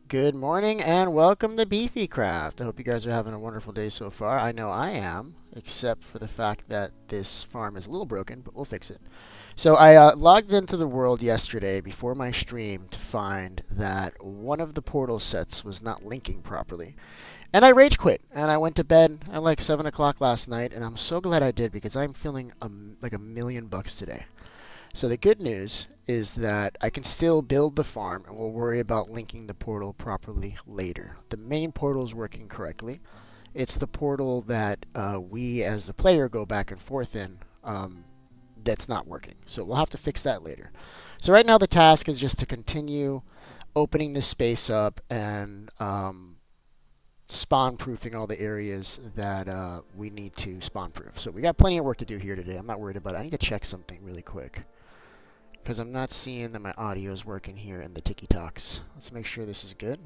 Good morning and welcome to Beefy Craft. I hope you guys are having a wonderful day so far. I know I am, except for the fact that this farm is a little broken, but we'll fix it. So I logged into the world yesterday before my stream to find that one of the portal sets was not linking properly. And I rage quit and I went to bed at like 7 o'clock last night, and I'm so glad I did because I'm feeling like $1,000,000 today. So the good news is that I can still build the farm and we'll worry about linking the portal properly later. The main portal is working correctly. It's the portal that we as the player go back and forth in that's not working. So we'll have to fix that later. So right now the task is just to continue opening this space up and spawn proofing all the areas that we need to spawn proof. So we got plenty of work to do here today. I'm not worried about it. I need to check something really quick, because I'm not seeing that my audio is working here in the TikToks. Let's make sure this is good.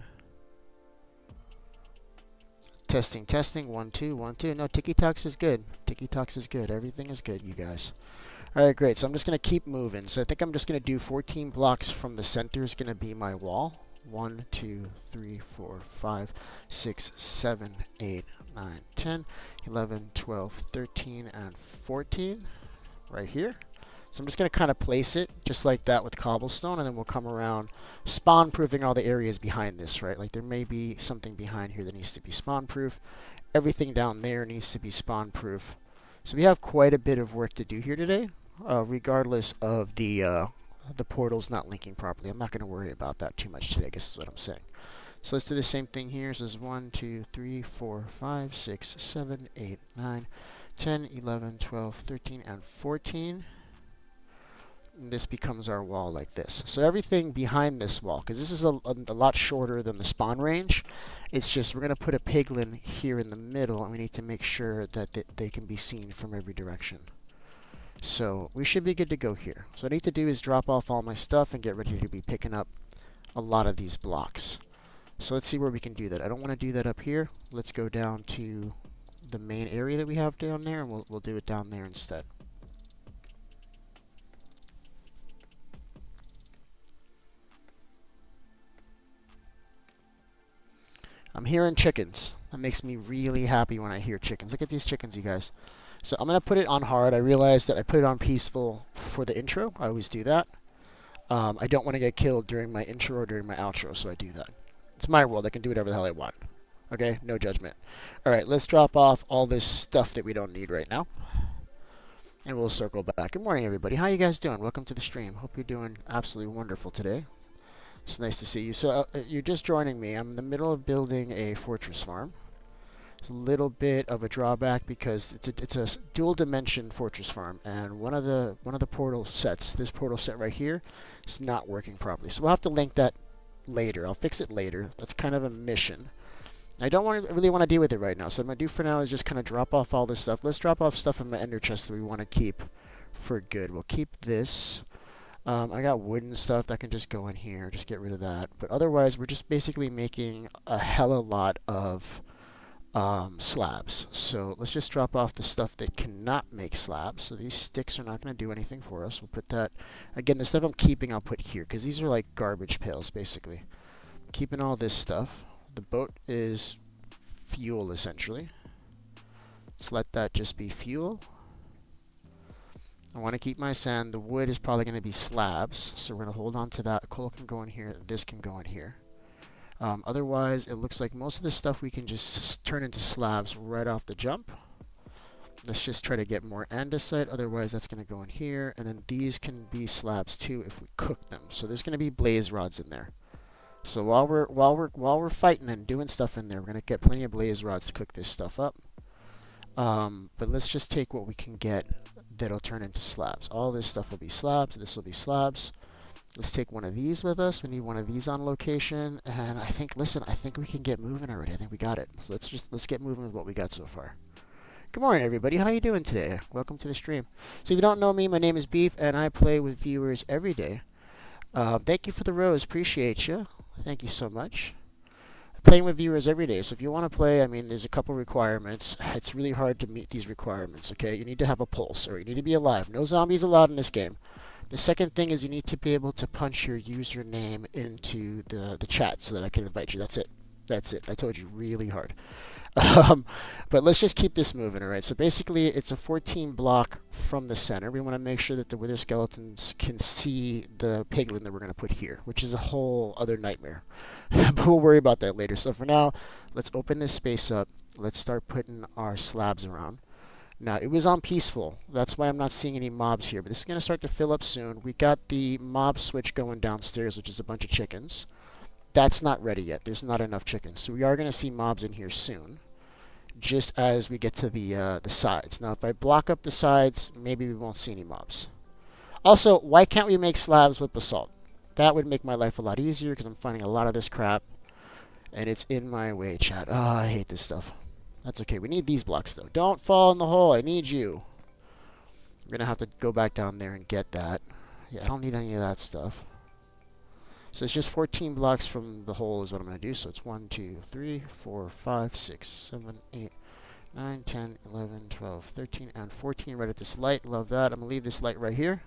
Testing, testing. 1, 2, 1, 2. No, TikToks is good. TikToks is good. Everything is good, you guys. All right, great. So I'm just going to keep moving. So I think I'm just going to do 14 blocks from the center is going to be my wall. 1, 2, 3, 4, 5, 6, 7, 8, 9, 10, 11, 12, 13, and 14 right here. So I'm just going to kind of place it just like that with cobblestone, and then we'll come around spawn proofing all the areas behind this, right? Like there may be something behind here that needs to be spawn proof. Everything down there needs to be spawn proof. So we have quite a bit of work to do here today, regardless of the portals not linking properly. I'm not going to worry about that too much today, I guess is what I'm saying. So let's do the same thing here. So this is 1, 2, 3, 4, 5, 6, 7, 8, 9, 10, 11, 12, 13, and 14. This becomes our wall like this. So everything behind this wall, because this is a lot shorter than the spawn range, it's just we're going to put a piglin here in the middle, and we need to make sure that they can be seen from every direction. So we should be good to go here. So what I need to do is drop off all my stuff and get ready to be picking up a lot of these blocks. So let's see where we can do that. I don't want to do that up here. Let's go down to the main area that we have down there, and we'll do it down there instead. I'm hearing chickens. That makes me really happy when I hear chickens. Look at these chickens, you guys. So I'm going to put it on hard. I realized that I put it on peaceful for the intro. I always do that. I don't want to get killed during my intro or during my outro, so I do that. It's my world. I can do whatever the hell I want. Okay? No judgment. All right, let's drop off all this stuff that we don't need right now, and we'll circle back. Good morning, everybody. How you guys doing? Welcome to the stream. Hope you're doing absolutely wonderful today. It's nice to see you. So you're just joining me. I'm in the middle of building a fortress farm. It's a little bit of a drawback because it's a dual dimension fortress farm, and one of the portal sets, this portal set right here, is not working properly. So we'll have to link that later. I'll fix it later. That's kind of a mission. I don't really want to deal with it right now. So what I'm gonna do for now is just kind of drop off all this stuff. Let's drop off stuff in my ender chest that we want to keep for good. We'll keep this. I got wooden stuff that can just go in here. Just get rid of that. But otherwise, we're just basically making a hella lot of slabs. So let's just drop off the stuff that cannot make slabs. So these sticks are not going to do anything for us. We'll put that, again, the stuff I'm keeping I'll put here, because these are like garbage pails, basically. Keeping all this stuff. The boat is fuel, essentially. Let's let that just be fuel. I want to keep my sand. The wood is probably going to be slabs, so we're going to hold on to that. Coal can go in here. This can go in here. Otherwise, it looks like most of this stuff we can just turn into slabs right off the jump. Let's just try to get more andesite. Otherwise, that's going to go in here. And then these can be slabs too if we cook them. So there's going to be blaze rods in there. So while we're fighting and doing stuff in there, we're going to get plenty of blaze rods to cook this stuff up. But let's just take what we can get that'll turn into slabs. All this stuff will be slabs. This will be slabs. Let's take one of these with us. We need one of these on location. And I think, listen, I think we can get moving already. I think we got it. So let's get moving with what we got so far. Good morning, everybody. How you doing today? Welcome to the stream. So if you don't know me, my name is Beef, and I play with viewers every day. Thank you for the rose. Appreciate you. Thank you so much. Playing with viewers every day. So if you want to play, I mean, there's a couple requirements. It's really hard to meet these requirements, okay? You need to have a pulse, or you need to be alive. No zombies allowed in this game. The second thing is you need to be able to punch your username into the chat so that I can invite you. That's it. That's it. I told you, really hard. Um, but let's just keep this moving, all right? So basically, it's a 14 block from the center. We want to make sure that the wither skeletons can see the piglin that we're going to put here, which is a whole other nightmare. But we'll worry about that later. So for now, let's open this space up. Let's start putting our slabs around. Now, it was on peaceful. That's why I'm not seeing any mobs here. But this is going to start to fill up soon. We got the mob switch going downstairs, which is a bunch of chickens. That's not ready yet. There's not enough chickens. So we are going to see mobs in here soon, just as we get to the sides. Now, if I block up the sides, maybe we won't see any mobs. Also, why can't we make slabs with basalt? That would make my life a lot easier because I'm finding a lot of this crap, and it's in my way, chat. Oh, I hate this stuff. That's okay. We need these blocks, though. Don't fall in the hole. I need you. I'm going to have to go back down there and get that. Yeah, I don't need any of that stuff. So it's just 14 blocks from the hole is what I'm going to do. So it's 1, 2, 3, 4, 5, 6, 7, 8, 9, 10, 11, 12, 13, and 14 right at this light. Love that. I'm going to leave this light right here.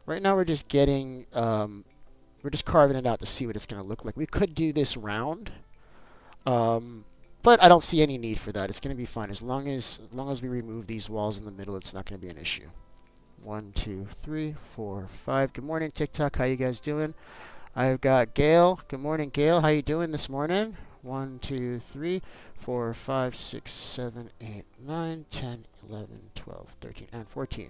Right now we're just getting, we're just carving it out to see what it's going to look like. We could do this round. But I don't see any need for that. It's going to be fine. As long as we remove these walls in the middle, it's not going to be an issue. 1, 2, 3, 4, 5. Good morning, TikTok. How you guys doing? I've got Gail. Good morning, Gail. How you doing this morning? 1, 2, 3, 4, 5, 6, 7, 8, 9, 10, 11, 12, 13, and 14.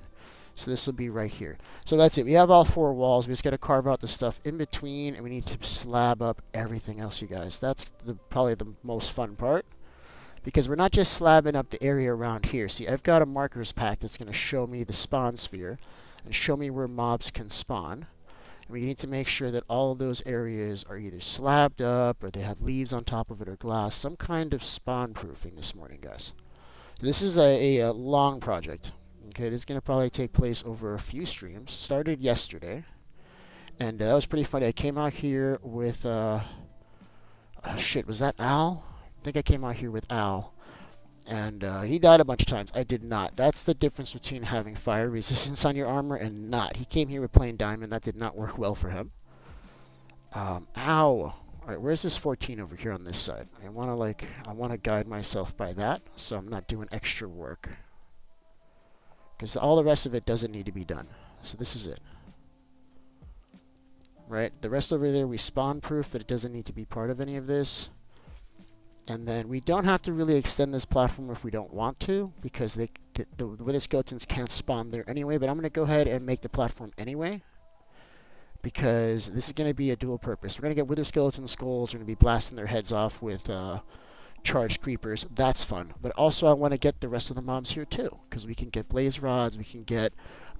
So this will be right here. So that's it. We have all 4 walls. We just got to carve out the stuff in between, and we need to slab up everything else, you guys. That's probably the most fun part, because we're not just slabbing up the area around here. See, I've got a markers pack that's going to show me the spawn sphere and show me where mobs can spawn. And we need to make sure that all of those areas are either slabbed up or they have leaves on top of it or glass. Some kind of spawn proofing this morning, guys. This is a long project. Okay, this is going to probably take place over a few streams. Started yesterday. And that was pretty funny. I came out here with, oh shit, was that Al? I think I came out here with Al. And he died a bunch of times. I did not. That's the difference between having fire resistance on your armor and not. He came here with plain diamond. That did not work well for him. Ow. Alright, where's this 14 over here on this side? I want to guide myself by that, so I'm not doing extra work. Because all the rest of it doesn't need to be done. So this is it. Right? The rest over there, we spawn proof that it doesn't need to be part of any of this. And then we don't have to really extend this platform if we don't want to, because the wither skeletons can't spawn there anyway. But I'm going to go ahead and make the platform anyway, because this is going to be a dual purpose. We're going to get wither skeleton skulls. We're going to be blasting their heads off with charged creepers. That's fun. But also I want to get the rest of the mobs here too, because we can get blaze rods. We can get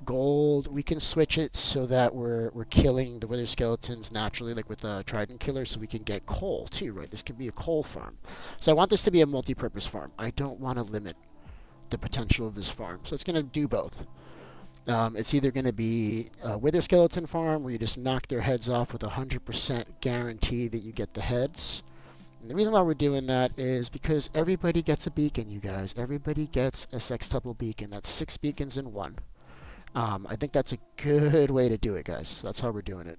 gold. We can switch it so that we're killing the wither skeletons naturally, like with a trident killer, so we can get coal too, right? This could be a coal farm. So I want this to be a multi-purpose farm. I don't want to limit the potential of this farm, so it's going to do both. It's either going to be a wither skeleton farm where you just knock their heads off with 100% guarantee that you get the heads. And the reason why we're doing that is because everybody gets a beacon, you guys. Everybody gets a sextuple beacon. That's 6 beacons in one. I think that's a good way to do it, guys. So that's how we're doing it.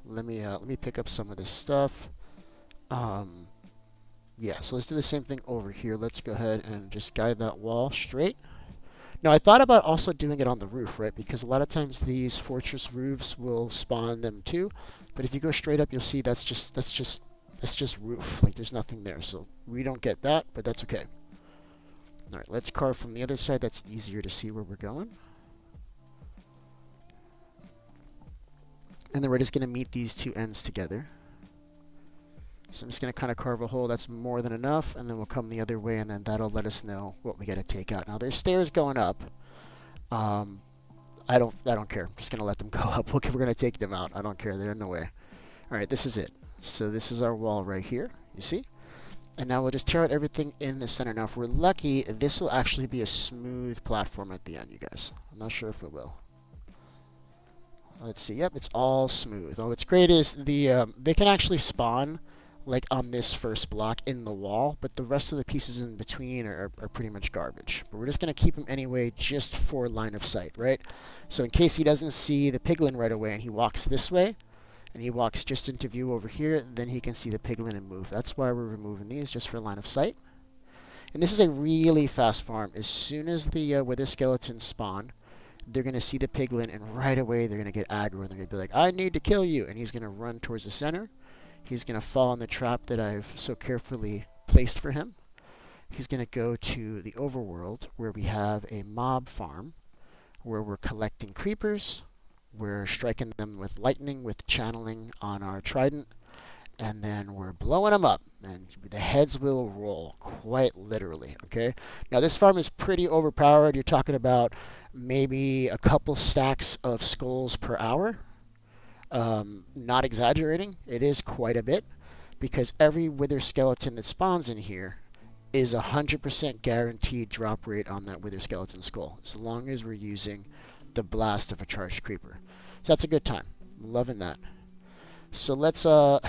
Let me pick up some of this stuff. Yeah, so let's do the same thing over here. Let's go ahead and just guide that wall straight. Now, I thought about also doing it on the roof, right? Because a lot of times these fortress roofs will spawn them too. But if you go straight up, you'll see that's just roof. Like, there's nothing there. So we don't get that, but that's okay. All right, let's carve from the other side. That's easier to see where we're going. And then we're just going to meet these two ends together. So I'm just going to kind of carve a hole. That's more than enough. And then we'll come the other way, and then that'll let us know what we got to take out. Now, there's stairs going up. I don't care. I'm just going to let them go up. Okay, we're going to take them out. I don't care. They're in the way. All right, this is it. So this is our wall right here. You see? And now we'll just tear out everything in the center. Now, if we're lucky, this will actually be a smooth platform at the end, you guys. I'm not sure if it will. Let's see. Yep, it's all smooth. Oh, what's great is they can actually spawn like on this first block in the wall, but the rest of the pieces in between are pretty much garbage. But we're just going to keep him anyway just for line of sight, right? So in case he doesn't see the piglin right away and he walks this way, and he walks just into view over here, then he can see the piglin and move. That's why we're removing these, just for line of sight. And this is a really fast farm. As soon as the wither skeletons spawn, they're going to see the piglin, and right away they're going to get aggro, and they're going to be like, I need to kill you, and he's going to run towards the center. He's going to fall in the trap that I've so carefully placed for him. He's going to go to the overworld, where we have a mob farm, where we're collecting creepers. We're striking them with lightning, with channeling on our trident, and then we're blowing them up, and the heads will roll, quite literally, okay? Now, this farm is pretty overpowered. You're talking about maybe a couple stacks of skulls per hour. Not exaggerating. It is quite a bit, because every wither skeleton that spawns in here is 100% guaranteed drop rate on that wither skeleton skull, as long as we're using the blast of a charged creeper. So that's a good time. I'm loving that. So let's wow,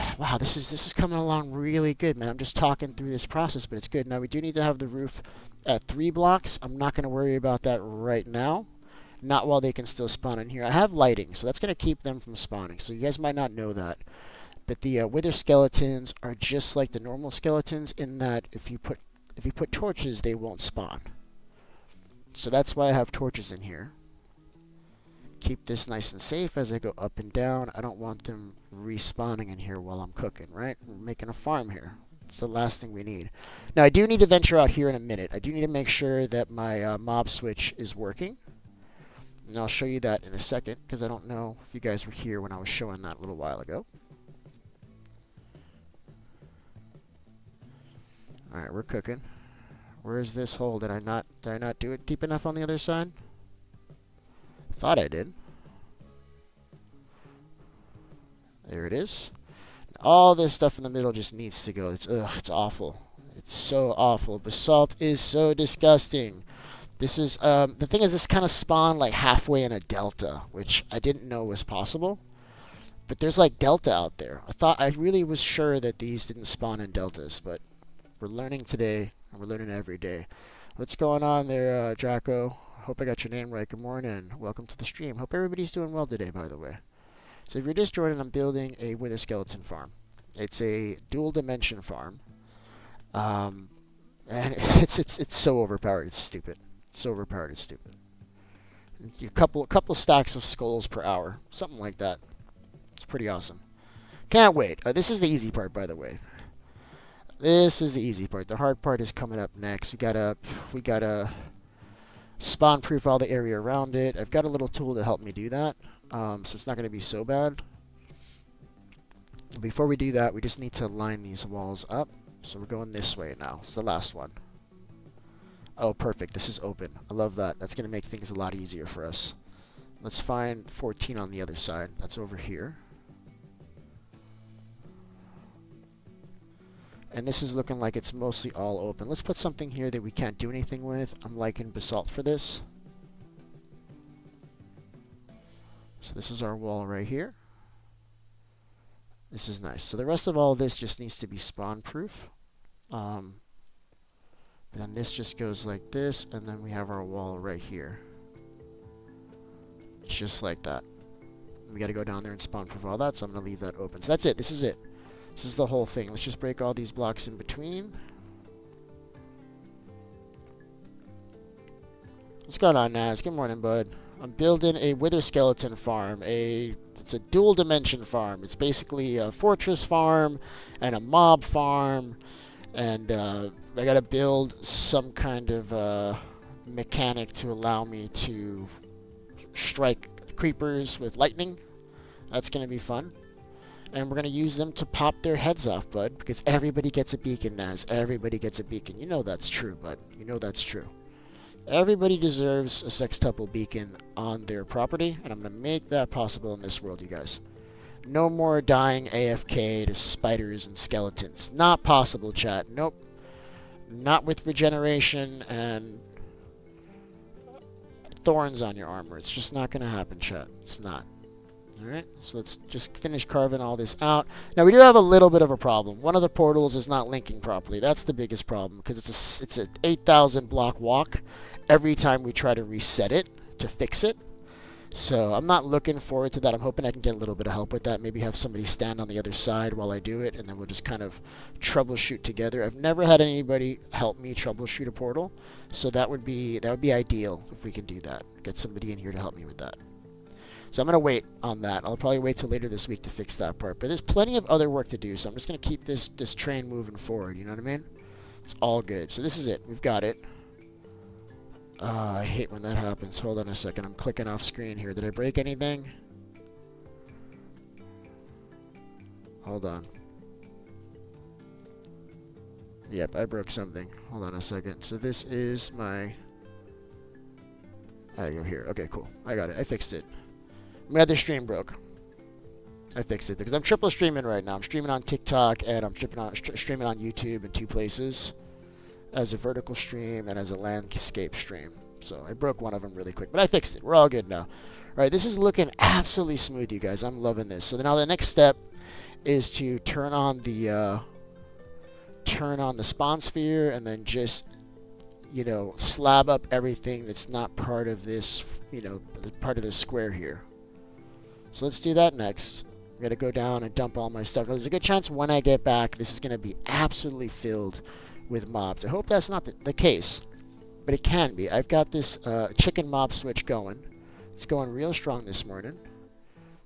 this is coming along really good, man. I'm just talking through this process, but it's good. Now we do need to have the roof at 3 blocks. I'm not going to worry about that right now. Not while they can still spawn in here. I have lighting, so that's going to keep them from spawning. So you guys might not know that, but the wither skeletons are just like the normal skeletons in that if you put torches, they won't spawn. So that's why I have torches in here. Keep this nice and safe as I go up and down. I don't want them respawning in here while I'm cooking, right? We're making a farm here. It's the last thing we need. Now, I do need to venture out here in a minute. I do need to make sure that my mob switch is working. And I'll show you that in a second, because I don't know if you guys were here when I was showing that a little while ago. Alright, we're cooking. Where's this hole? Did I not do it deep enough on the other side? Thought I did. There it is. All this stuff in the middle just needs to go. It's awful. It's so awful. Basalt is so disgusting. This is the thing is, this kind of spawned like halfway in a delta, which I didn't know was possible. But there's like delta out there. I really was sure that these didn't spawn in deltas, but we're learning today, and we're learning every day. What's going on there, Draco? Hope I got your name right. Good morning. Welcome to the stream. Hope everybody's doing well today, by the way. So if you're just joining, I'm building a wither skeleton farm. It's a dual dimension farm. And it's so overpowered, it's stupid. So overpowered, it's stupid. A couple stacks of skulls per hour. Something like that. It's pretty awesome. Can't wait. This is the easy part, by the way. This is the easy part. The hard part is coming up next. We gotta spawn proof all the area around it. I've got a little tool to help me do that, so it's not going to be so bad. Before we do that, we just need to line these walls up. So we're going this way now. It's the last one. Oh, perfect. This is open. I love that. That's going to make things a lot easier for us. Let's find 14 on the other side. That's over here. And this is looking like it's mostly all open. Let's put something here that we can't do anything with. I'm liking basalt for this. So this is our wall right here. This is nice. So the rest of all of this just needs to be spawn proof. But then this just goes like this, and then we have our wall right here. Just like that. We got to go down there and spawn proof all that, so I'm going to leave that open. So that's it. This is it. This is the whole thing. Let's just break all these blocks in between. What's going on, Naz? Good morning, bud. I'm building a wither skeleton farm. It's a dual dimension farm. It's basically a fortress farm and a mob farm. And I got to build some kind of mechanic to allow me to strike creepers with lightning. That's going to be fun. And we're going to use them to pop their heads off, bud, because everybody gets a beacon, Naz. Everybody gets a beacon. You know that's true, bud. You know that's true. Everybody deserves a sextuple beacon on their property, and I'm going to make that possible in this world, you guys. No more dying AFK to spiders and skeletons. Not possible, chat. Nope. Not with regeneration and thorns on your armor. It's just not going to happen, chat. It's not. Alright, so let's just finish carving all this out. Now we do have a little bit of a problem. One of the portals is not linking properly. That's the biggest problem because it's an 8,000 block walk every time we try to reset it to fix it. So I'm not looking forward to that. I'm hoping I can get a little bit of help with that. Maybe have somebody stand on the other side while I do it, and then we'll just kind of troubleshoot together. I've never had anybody help me troubleshoot a portal, so that would be ideal if we can do that. Get somebody in here to help me with that. So I'm going to wait on that. I'll probably wait till later this week to fix that part. But there's plenty of other work to do, so I'm just going to keep this train moving forward. You know what I mean? It's all good. So this is it. We've got it. I hate when that happens. Hold on a second. I'm clicking off screen here. Did I break anything? Hold on. Yep, I broke something. Hold on a second. So this is my... I go here. Okay, cool. I got it. I fixed it. My other stream broke. I fixed it because I'm triple streaming right now. I'm streaming on TikTok and I'm streaming on YouTube in 2 places, as a vertical stream and as a landscape stream. So I broke one of them really quick, but I fixed it. We're all good now. All right, this is looking absolutely smooth, you guys. I'm loving this. So now the next step is to turn on the spawn sphere and then just, you know, slab up everything that's not part of this, you know, part of this square here. So let's do that next. I'm going to go down and dump all my stuff. Now, there's a good chance when I get back, this is going to be absolutely filled with mobs. I hope that's not the case, but it can be. I've got this chicken mob switch going. It's going real strong this morning.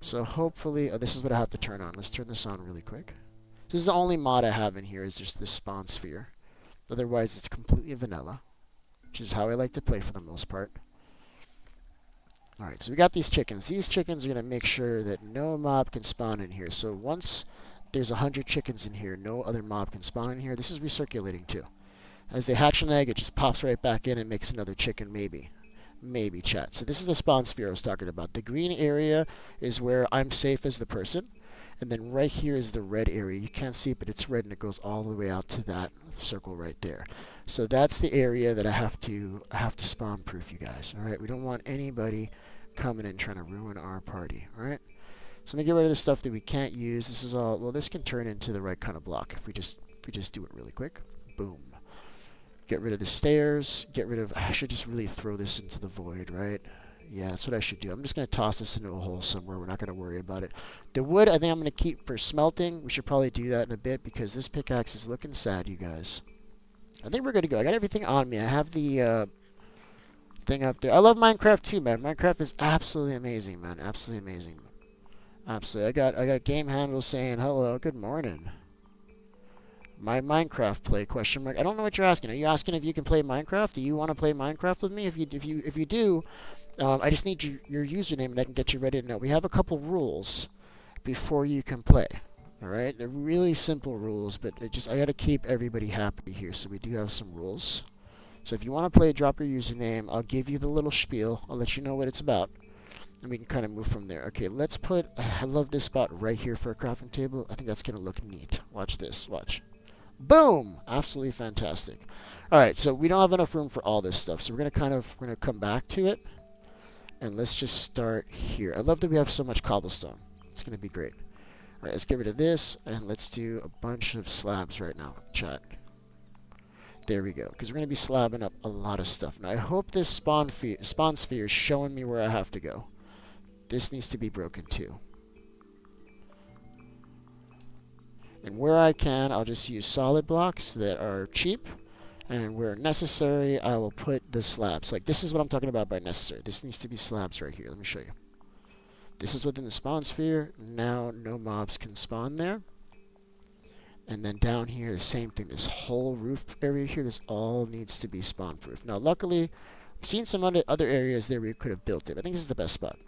So hopefully, oh, this is what I have to turn on. Let's turn this on really quick. This is the only mod I have in here is just this spawn sphere. Otherwise, it's completely vanilla, which is how I like to play for the most part. Alright, so we got these chickens. These chickens are going to make sure that no mob can spawn in here. So once there's 100 chickens in here, no other mob can spawn in here. This is recirculating too. As they hatch an egg, it just pops right back in and makes another chicken, maybe. Maybe, chat. So this is the spawn sphere I was talking about. The green area is where I'm safe as the person. And then right here is the red area. You can't see it, but it's red and it goes all the way out to that circle right there. So that's the area that I have to spawn proof, you guys. Alright, we don't want anybody coming in trying to ruin our party. Alright? So let me get rid of the stuff that we can't use. This is all, well, this can turn into the right kind of block if we just do it really quick. Boom. Get rid of the stairs. Get rid of, I should just really throw this into the void, right? Yeah, that's what I should do. I'm just going to toss this into a hole somewhere. We're not going to worry about it. The wood, I think I'm going to keep for smelting. We should probably do that in a bit because this pickaxe is looking sad, you guys. I think we're good to go. I got everything on me. I have the thing up there. I love Minecraft too, man. Minecraft is absolutely amazing, man. Absolutely amazing. Absolutely. I got Game Handle saying hello, good morning. My Minecraft play, question mark. I don't know what you're asking. Are you asking if you can play Minecraft? Do you want to play Minecraft with me? If you do, I just need your username and I can get you ready to know. We have a couple rules before you can play. All right, they're really simple rules, but I got to keep everybody happy here. So we do have some rules. So if you want to play, drop your username. I'll give you the little spiel. I'll let you know what it's about. And we can kind of move from there. Okay, let's put... I love this spot right here for a crafting table. I think that's going to look neat. Watch this. Watch. Boom! Absolutely fantastic. Alright, so we don't have enough room for all this stuff. So we're going to come back to it. And let's just start here. I love that we have so much cobblestone. It's going to be great. Alright, let's get rid of this. And let's do a bunch of slabs right now. Chat. There we go. Because we're going to be slabbing up a lot of stuff. Now, I hope this spawn sphere is showing me where I have to go. This needs to be broken too. And where I can, I'll just use solid blocks that are cheap. And where necessary, I will put the slabs. Like, this is what I'm talking about by necessary. This needs to be slabs right here. Let me show you. This is within the spawn sphere. Now, no mobs can spawn there. And then down here, the same thing. This whole roof area here, this all needs to be spawn proof. Now, luckily, I've seen some other areas there where you could have built it. I think this is the best spot.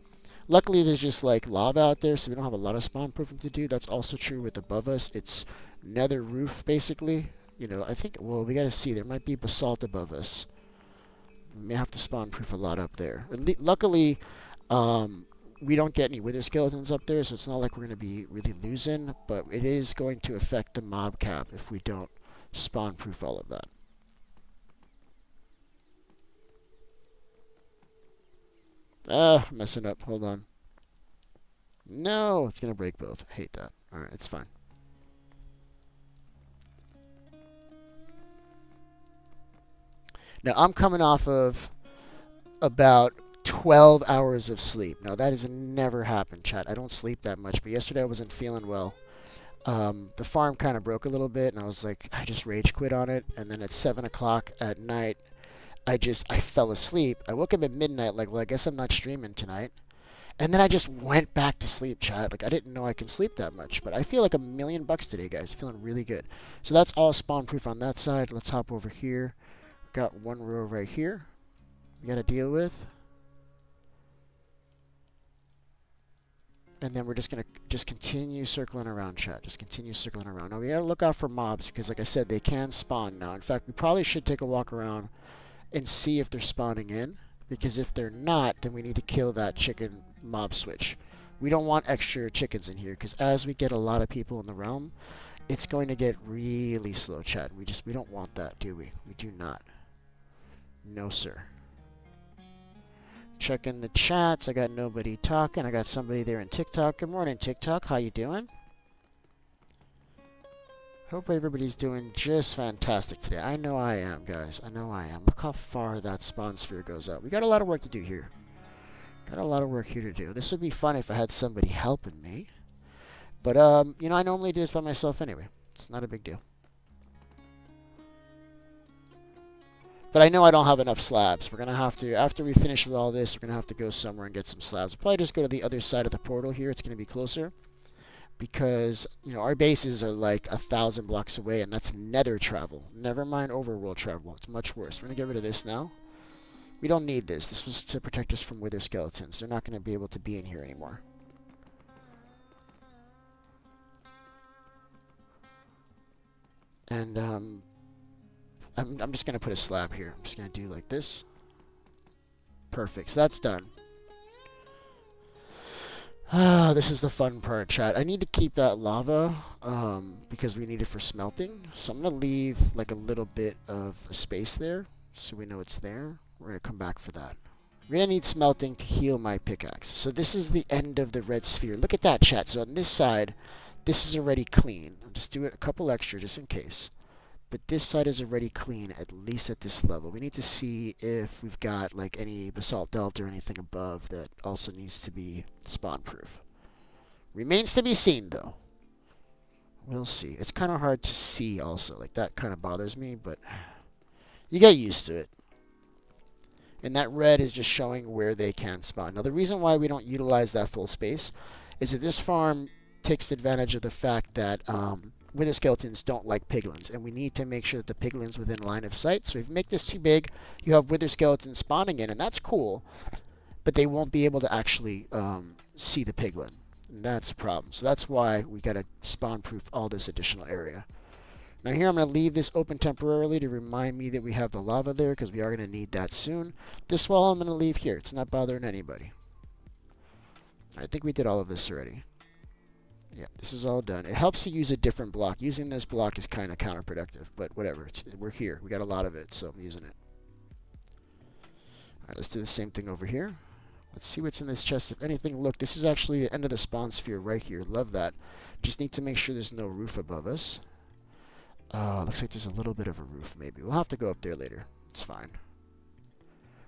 Luckily, there's just like lava out there, so we don't have a lot of spawn proofing to do. That's also true with above us. It's nether roof, basically. You know, I think, well, we got to see. There might be basalt above us. We may have to spawn proof a lot up there. Luckily, we don't get any wither skeletons up there, so it's not like we're going to be really losing, but it is going to affect the mob cap if we don't spawn proof all of that. Messing up. Hold on. No, it's going to break both. I hate that. All right, it's fine. Now, I'm coming off of about 12 hours of sleep. Now, that has never happened, chat. I don't sleep that much, but yesterday I wasn't feeling well. The farm kind of broke a little bit, and I was like, I just rage quit on it. And then at 7 o'clock at night, I fell asleep. I woke up at midnight, like, well, I guess I'm not streaming tonight. And then I just went back to sleep, chat. Like, I didn't know I can sleep that much, but I feel like $1,000,000 today, guys. Feeling really good. So that's all spawn proof on that side. Let's hop over here. Got one row right here we got to deal with. And then we're just going to continue circling around, chat. Just continue circling around. Now, we got to look out for mobs because, like I said, they can spawn now. In fact, we probably should take a walk around and see if they're spawning in. Because if they're not, then we need to kill that chicken mob switch. We don't want extra chickens in here because as we get a lot of people in the realm, it's going to get really slow, chat. We don't want that, do we? We do not. No, sir. Checking the chats. I got nobody talking. I got somebody there in TikTok. Good morning, TikTok. How you doing? Hope everybody's doing just fantastic today. I know I am, guys. I know I am. Look how far that spawn sphere goes out. We got a lot of work to do here. Got a lot of work here to do. This would be fun if I had somebody helping me. But, you know, I normally do this by myself anyway. It's not a big deal. But I know I don't have enough slabs. We're going to have to, after we finish with all this, we're going to have to go somewhere and get some slabs. We'll probably just go to the other side of the portal here. It's going to be closer. Because, you know, our bases are like 1,000 blocks away, and that's nether travel. Never mind overworld travel. It's much worse. We're going to get rid of this now. We don't need this. This was to protect us from wither skeletons. They're not going to be able to be in here anymore. And, I'm just going to put a slab here. I'm just going to do like this. Perfect. So that's done. This is the fun part, chat. I need to keep that lava because we need it for smelting. So I'm going to leave like a little bit of a space there so we know it's there. We're going to come back for that. We're going to need smelting to heal my pickaxe. So this is the end of the red sphere. Look at that, chat. So on this side, this is already clean. I'll just do it a couple extra just in case. But this side is already clean, at least at this level. We need to see if we've got like any basalt delta or anything above that also needs to be spawn proof. Remains to be seen though. We'll see. It's kind of hard to see also. Like that kind of bothers me, but you get used to it. And that red is just showing where they can spawn. Now the reason why we don't utilize that full space is that this farm takes advantage of the fact that wither skeletons don't like piglins, and we need to make sure that the piglin's within line of sight. So if you make this too big, you have wither skeletons spawning in, and that's cool, but they won't be able to actually see the piglin. And that's a problem. So that's why we got to spawn proof all this additional area. Now here I'm going to leave this open temporarily to remind me that we have the lava there because we are going to need that soon. This wall I'm going to leave here. It's not bothering anybody. I think we did all of this already. Yeah, this is all done. It helps to use a different block. Using this block is kind of counterproductive, but whatever. We're here. We got a lot of it, so I'm using it. All right, let's do the same thing over here. Let's see what's in this chest. If anything, look, this is actually the end of the spawn sphere right here. Love that. Just need to make sure there's no roof above us. Looks like there's a little bit of a roof, maybe. We'll have to go up there later. It's fine.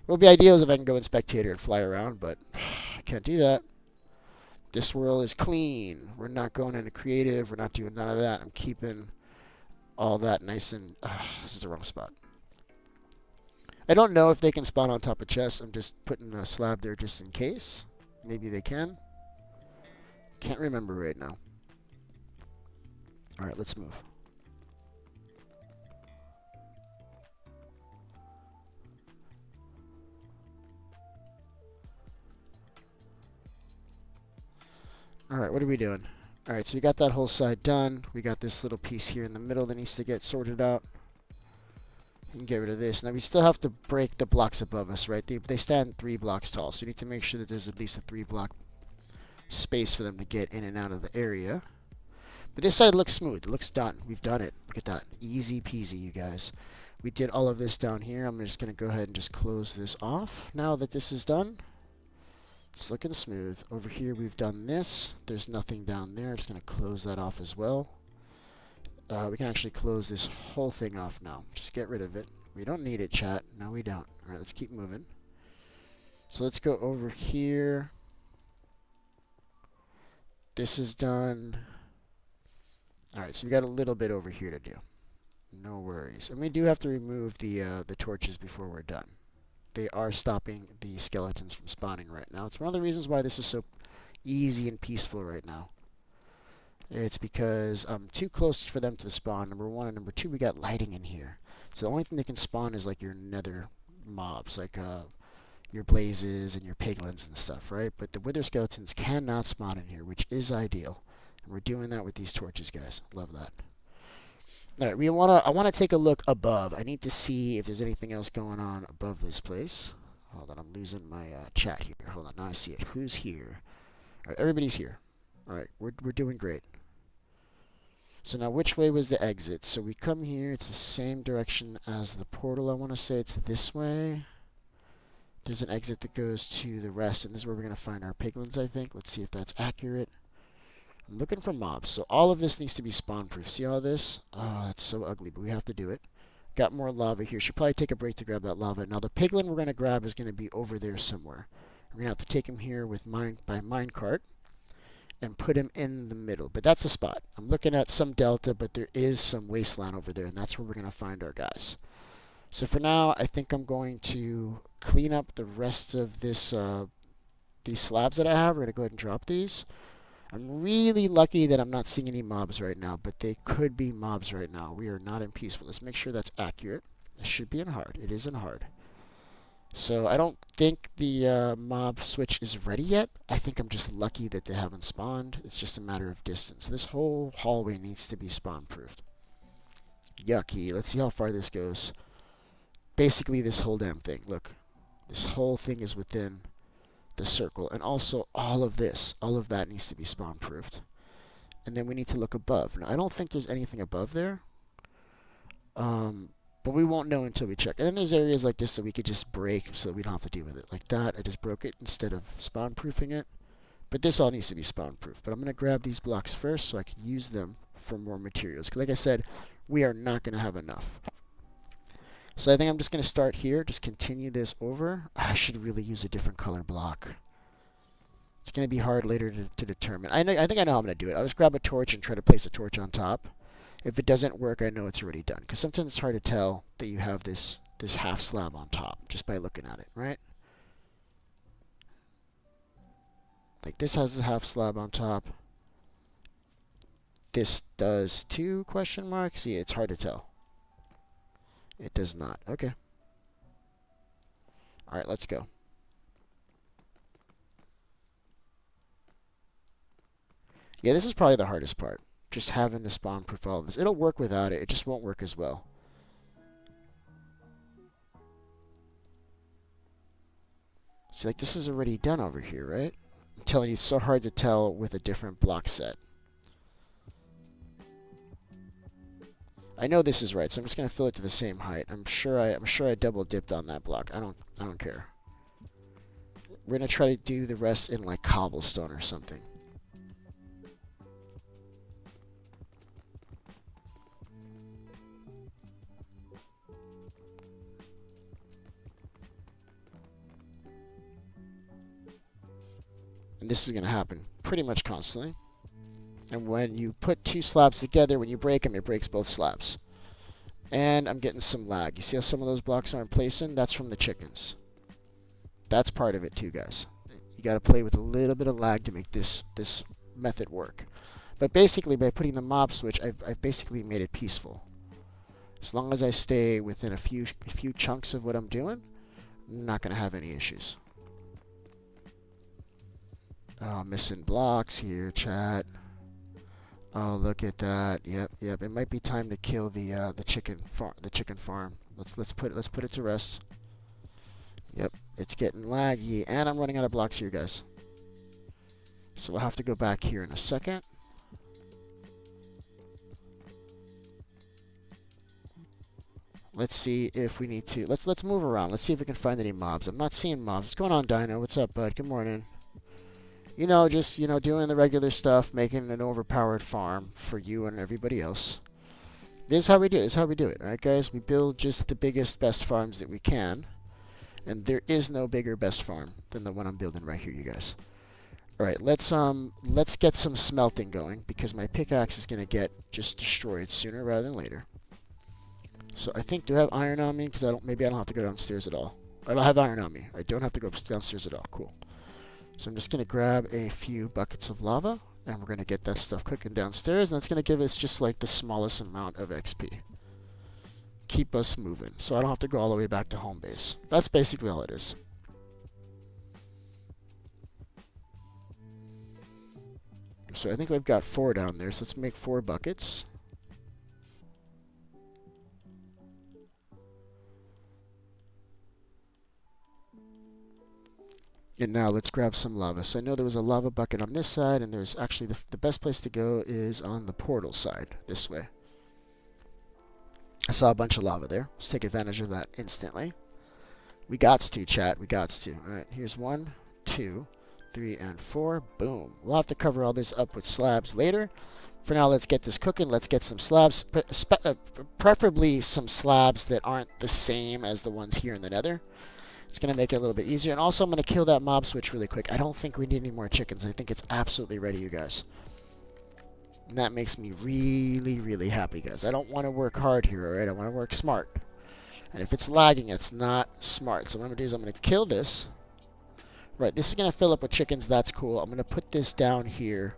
What would be ideal is if I can go in spectator and fly around, but I can't do that. This world is clean. We're not going into creative. We're not doing none of that. I'm keeping all that nice and... this is the wrong spot. I don't know if they can spawn on top of chests. I'm just putting a slab there just in case. Maybe they can. Can't remember right now. Alright, let's move. Alright, what are we doing? Alright, so we got that whole side done. We got this little piece here in the middle that needs to get sorted out. We can get rid of this. Now we still have to break the blocks above us, right? They stand 3 blocks tall, so you need to make sure that there's at least a 3-block space for them to get in and out of the area. But this side looks smooth. It looks done. We've done it. Look at that. Easy peasy, you guys. We did all of this down here. I'm just going to go ahead and just close this off now that this is done. It's looking smooth. Over here we've done this. There's nothing down there. I'm just going to close that off as well. We can actually close this whole thing off now. Just get rid of it. We don't need it, chat. No, we don't. Alright, let's keep moving. So let's go over here. This is done. Alright, so we got a little bit over here to do. No worries. And we do have to remove the torches before we're done. They are stopping the skeletons from spawning right now. It's one of the reasons why this is so easy and peaceful right now. It's because I'm too close for them to spawn, number one. And number two, we got lighting in here. So the only thing they can spawn is like your nether mobs, like your blazes and your piglins and stuff, right? But the wither skeletons cannot spawn in here, which is ideal. And we're doing that with these torches, guys. Love that. Alright, I wanna take a look above. I need to see if there's anything else going on above this place. Hold on, I'm losing my chat here. Hold on, now I see it. Who's here? Alright, everybody's here. Alright, we're doing great. So now which way was the exit? So we come here, it's the same direction as the portal. I want to say it's this way. There's an exit that goes to the rest, and this is where we're going to find our piglins, I think. Let's see if that's accurate. I'm looking for mobs, so all of this needs to be spawn-proof. See all this? Oh, that's so ugly, but we have to do it. Got more lava here. Should probably take a break to grab that lava. Now the piglin we're going to grab is going to be over there somewhere. We're going to have to take him here with by minecart and put him in the middle. But that's the spot. I'm looking at some delta, but there is some wasteland over there, and that's where we're going to find our guys. So for now, I think I'm going to clean up the rest of this these slabs that I have. We're going to go ahead and drop these. I'm really lucky that I'm not seeing any mobs right now, but they could be mobs right now. We are not in peaceful. Let's make sure that's accurate. It should be in hard. It is in hard. So I don't think the mob switch is ready yet. I think I'm just lucky that they haven't spawned. It's just a matter of distance. This whole hallway needs to be spawn-proofed. Yucky. Let's see how far this goes. Basically this whole damn thing. Look. This whole thing is within the circle. And also all of that needs to be spawn-proofed. And then we need to look above. Now I don't think there's anything above there. But we won't know until we check. And then there's areas like this that we could just break so that we don't have to deal with it. Like that, I just broke it instead of spawn-proofing it. But this all needs to be spawn-proof. But I'm going to grab these blocks first so I can use them for more materials. Because like I said, we are not going to have enough. So I think I'm just going to start here. Just continue this over. I should really use a different color block. It's going to be hard later to determine. I think I know how I'm going to do it. I'll just grab a torch and try to place a torch on top. If it doesn't work, I know it's already done. Because sometimes it's hard to tell that you have this half slab on top just by looking at it, right? Like this has a half slab on top. This does too, question mark. See, it's hard to tell. It does not. Okay. Alright, let's go. Yeah, this is probably the hardest part. Just having to spawn-proof all of this. It'll work without it. It just won't work as well. See, like this is already done over here, right? I'm telling you, it's so hard to tell with a different block set. I know this is right, so I'm just gonna fill it to the same height. I'm sure I double dipped on that block. I don't care. We're gonna try to do the rest in like cobblestone or something. And this is gonna happen pretty much constantly. And when you put two slabs together, when you break them, it breaks both slabs. And I'm getting some lag. You see how some of those blocks aren't placing? That's from the chickens. That's part of it too, guys. You got to play with a little bit of lag to make this method work. But basically, by putting the mob switch, I've basically made it peaceful. As long as I stay within a few chunks of what I'm doing, I'm not going to have any issues. Oh, missing blocks here, chat. Oh, look at that. Yep. It might be time to kill the chicken farm. Let's put it to rest. Yep, it's getting laggy, and I'm running out of blocks here, guys. So we'll have to go back here in a second. Let's see if we need to. Let's move around. Let's see if we can find any mobs. I'm not seeing mobs. What's going on, Dino? What's up, bud? Good morning. You know, just, doing the regular stuff, making an overpowered farm for you and everybody else. This is how we do it. This is how we do it. Alright, guys? We build just the biggest, best farms that we can. And there is no bigger, best farm than the one I'm building right here, you guys. Alright, let's get some smelting going, because my pickaxe is going to get just destroyed sooner rather than later. So I think, do I have iron on me? Because maybe I don't have to go downstairs at all. I don't have iron on me. I don't have to go downstairs at all. Cool. So I'm just going to grab a few buckets of lava, and we're going to get that stuff cooking downstairs, and that's going to give us just like the smallest amount of XP. Keep us moving, so I don't have to go all the way back to home base. That's basically all it is. So I think we've got 4 down there, so let's make 4 buckets. And now let's grab some lava. So I know there was a lava bucket on this side, and there's actually the best place to go is on the portal side, this way. I saw a bunch of lava there. Let's take advantage of that instantly. We gots to, chat. We gots to. Alright, here's 1, 2, 3, and 4. Boom. We'll have to cover all this up with slabs later. For now, let's get this cooking. Let's get some slabs, preferably some slabs that aren't the same as the ones here in the nether. It's going to make it a little bit easier. And also, I'm going to kill that mob switch really quick. I don't think we need any more chickens. I think it's absolutely ready, you guys. And that makes me really, really happy, guys. I don't want to work hard here, alright? I want to work smart. And if it's lagging, it's not smart. So what I'm going to do is I'm going to kill this. Right, this is going to fill up with chickens. That's cool. I'm going to put this down here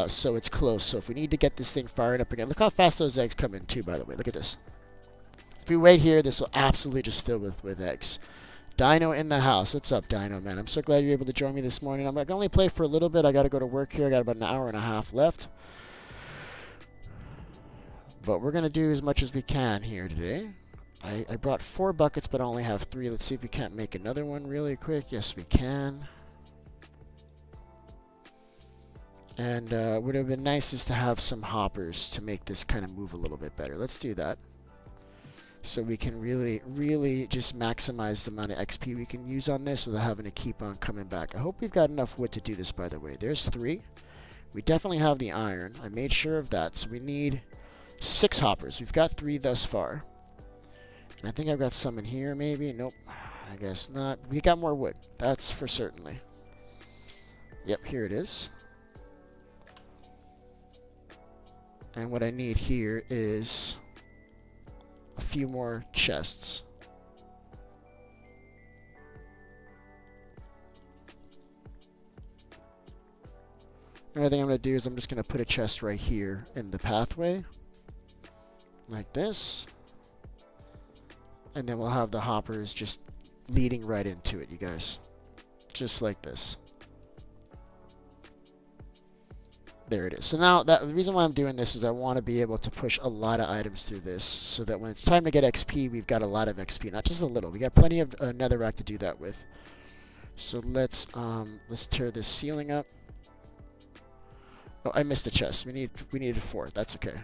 so it's close. So if we need to get this thing fired up again. Look how fast those eggs come in, too, by the way. Look at this. If we wait here, this will absolutely just fill with eggs. Dino in the house. What's up, Dino, man? I'm so glad you're able to join me this morning. I can only play for a little bit. I got to go to work here. I got about an hour and a half left. But we're going to do as much as we can here today. I brought 4 buckets, but I only have 3. Let's see if we can't make another one really quick. Yes, we can. And would have been nice is to have some hoppers to make this kind of move a little bit better. Let's do that. So we can really, really just maximize the amount of XP we can use on this without having to keep on coming back. I hope we've got enough wood to do this, by the way. There's 3. We definitely have the iron. I made sure of that. So we need 6 hoppers. We've got 3 thus far. And I think I've got some in here, maybe. Nope. I guess not. We got more wood. That's for certainly. Yep, here it is. And what I need here is a few more chests. Another thing I'm going to do is I'm just going to put a chest right here in the pathway. Like this. And then we'll have the hoppers just leading right into it, you guys. Just like this. There it is. So now, the reason why I'm doing this is I want to be able to push a lot of items through this so that when it's time to get XP, we've got a lot of XP. Not just a little. We got plenty of netherrack to do that with. So let's tear this ceiling up. Oh, I missed a chest. We needed 4. That's okay.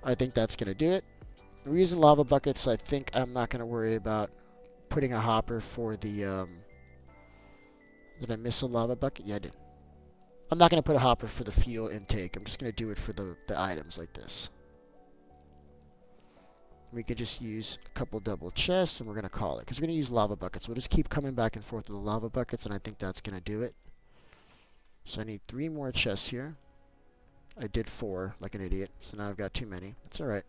I think that's going to do it. The reason lava buckets, I think I'm not going to worry about putting a hopper for the, did I miss a lava bucket? Yeah, I did. I'm not going to put a hopper for the fuel intake. I'm just going to do it for the items like this. We could just use a couple double chests, and we're going to call it. Because we're going to use lava buckets. We'll just keep coming back and forth with the lava buckets, and I think that's going to do it. So I need 3 more chests here. I did 4 like an idiot, so now I've got too many. That's alright.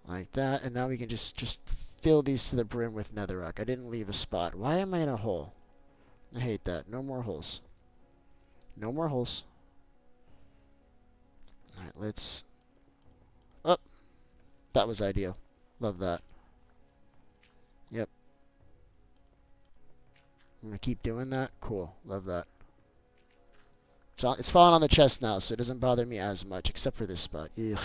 Like that, and now we can just fill these to the brim with netherrack. I didn't leave a spot. Why am I in a hole? I hate that. No more holes. No more holes. Alright, let's... Oh! That was ideal. Love that. Yep. I'm going to keep doing that. Cool. Love that. So it's falling on the chest now, so it doesn't bother me as much, except for this spot. Ugh.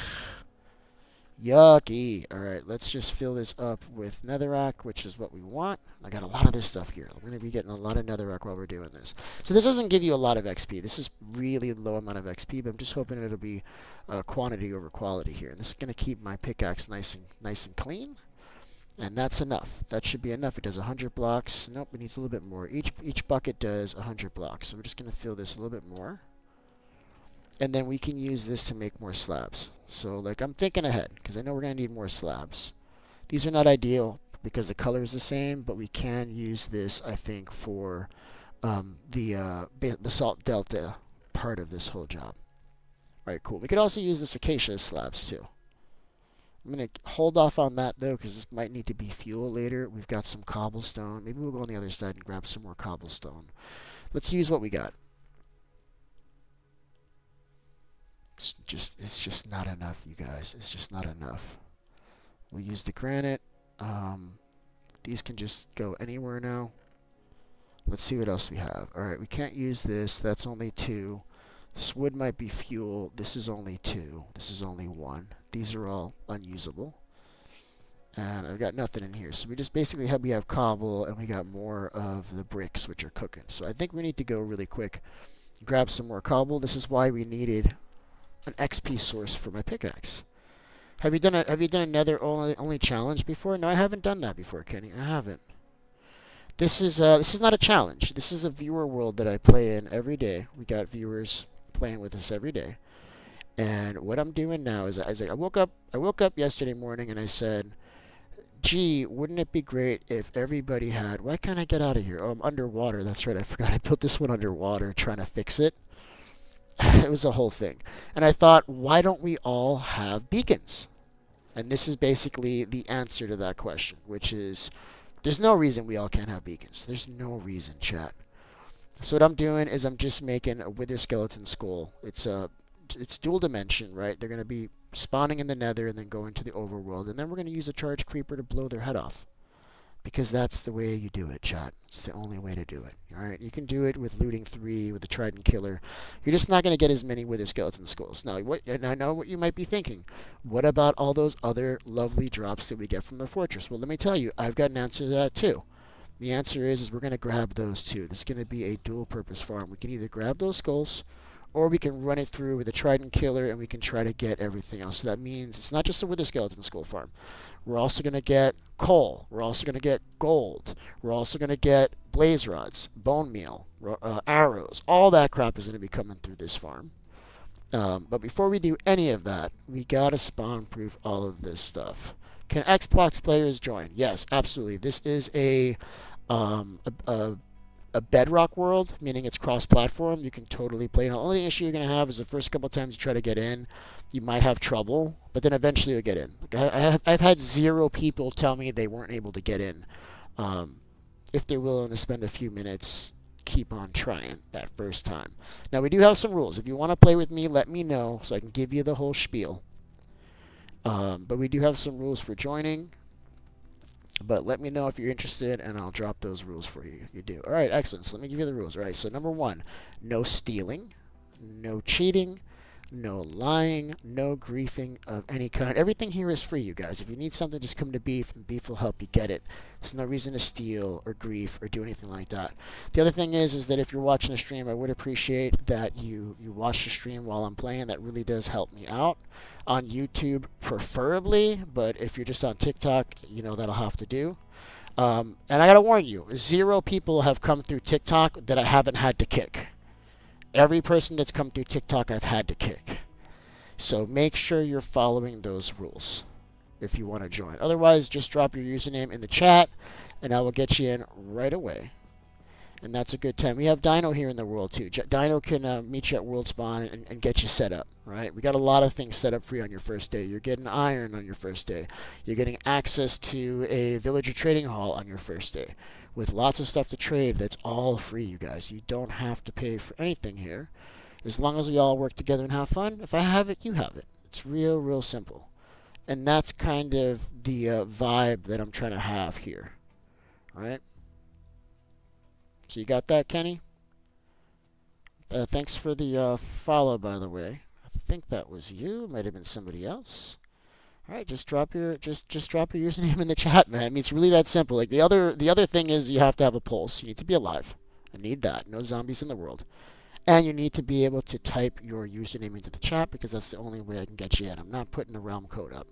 Yucky. All right, let's just fill this up with netherrack, which is what we want. I got a lot of this stuff here. We're going to be getting a lot of netherrack while we're doing this. So this doesn't give you a lot of XP. This is really low amount of XP, but I'm just hoping it'll be quantity over quality here. And this is going to keep my pickaxe nice and clean. And that's enough. That should be enough. It does 100 blocks. Nope, it needs a little bit more. Each bucket does 100 blocks. So we're just going to fill this a little bit more. And then we can use this to make more slabs. So like I'm thinking ahead because I know we're going to need more slabs. These are not ideal because the color is the same, but we can use this, I think, for the basalt delta part of this whole job. All right, cool. We could also use this acacia slabs too. I'm going to hold off on that though because this might need to be fuel later. We've got some cobblestone. Maybe we'll go on the other side and grab some more cobblestone. Let's use what we got. It's just not enough, you guys. It's just not enough. We'll use the granite. These can just go anywhere now. Let's see what else we have. Alright, we can't use this. That's only 2. This wood might be fuel. This is only 2. This is only 1. These are all unusable. And I've got nothing in here. So we just basically have cobble and we got more of the bricks which are cooking. So I think we need to go really quick. Grab some more cobble. This is why we needed an XP source for my pickaxe. Have you done another only challenge before? No, I haven't done that before, Kenny. I haven't. This is not a challenge. This is a viewer world that I play in every day. We got viewers playing with us every day. And what I'm doing now is I woke up yesterday morning and I said, gee, wouldn't it be great if everybody had, why can't I get out of here? Oh, I'm underwater. That's right. I forgot I built this one underwater trying to fix it. It was a whole thing. And I thought, why don't we all have beacons? And this is basically the answer to that question, which is there's no reason we all can't have beacons. There's no reason, chat. So what I'm doing is I'm just making a wither skeleton skull. It's dual dimension, right? They're going to be spawning in the nether and then going to the overworld. And then we're going to use a charge creeper to blow their head off. Because that's the way you do it, chat. It's the only way to do it. Alright, you can do it with looting 3, with the trident killer. You're just not going to get as many wither skeleton skulls. Now, and I know what you might be thinking. What about all those other lovely drops that we get from the fortress? Well, let me tell you, I've got an answer to that too. The answer is we're going to grab those too. This is going to be a dual purpose farm. We can either grab those skulls, or we can run it through with a trident killer and we can try to get everything else. So that means it's not just a wither skeleton skull farm. We're also going to get coal. We're also going to get gold. We're also going to get blaze rods, bone meal, arrows. All that crap is going to be coming through this farm. But before we do any of that, we got to spawn proof all of this stuff. Can Xbox players join? Yes, absolutely. This is a bedrock world, meaning it's cross-platform. You can totally play. Now, the only issue you're going to have is the first couple times you try to get in, you might have trouble, but then eventually you'll get in. Like I've had 0 people tell me they weren't able to get in. If they're willing to spend a few minutes, keep on trying that first time. Now, we do have some rules. If you want to play with me, let me know so I can give you the whole spiel. But we do have some rules for joining. But let me know if you're interested, and I'll drop those rules for you. You do. All right, excellent. So let me give you the rules. All right, so number 1, no stealing, no cheating, no lying, no griefing of any kind. Everything here is free, you guys. If you need something, just come to Beef, and Beef will help you get it. There's no reason to steal or grief or do anything like that. The other thing is that if you're watching a stream, I would appreciate that you watch the stream while I'm playing. That really does help me out. On YouTube, preferably, but if you're just on TikTok, you know that'll have to do. And I gotta warn you, 0 people have come through TikTok that I haven't had to kick. Every person that's come through TikTok, I've had to kick. So make sure you're following those rules if you want to join. Otherwise, just drop your username in the chat, and I will get you in right away. And that's a good time. We have Dino here in the world too. Dino can meet you at World Spawn and get you set up, right? We got a lot of things set up for you on your first day. You're getting iron on your first day. You're getting access to a villager trading hall on your first day with lots of stuff to trade. That's all free, you guys. You don't have to pay for anything here. As long as we all work together and have fun, if I have it, you have it. It's real simple. And that's kind of the vibe that I'm trying to have here, all right? So you got that, Kenny? Thanks for the follow, by the way. I think that was you. Might have been somebody else. All right, just drop your username in the chat, man. I mean, it's really that simple. Like the other thing is you have to have a pulse. You need to be alive. I need that. No zombies in the world. And you need to be able to type your username into the chat because that's the only way I can get you in. I'm not putting a realm code up.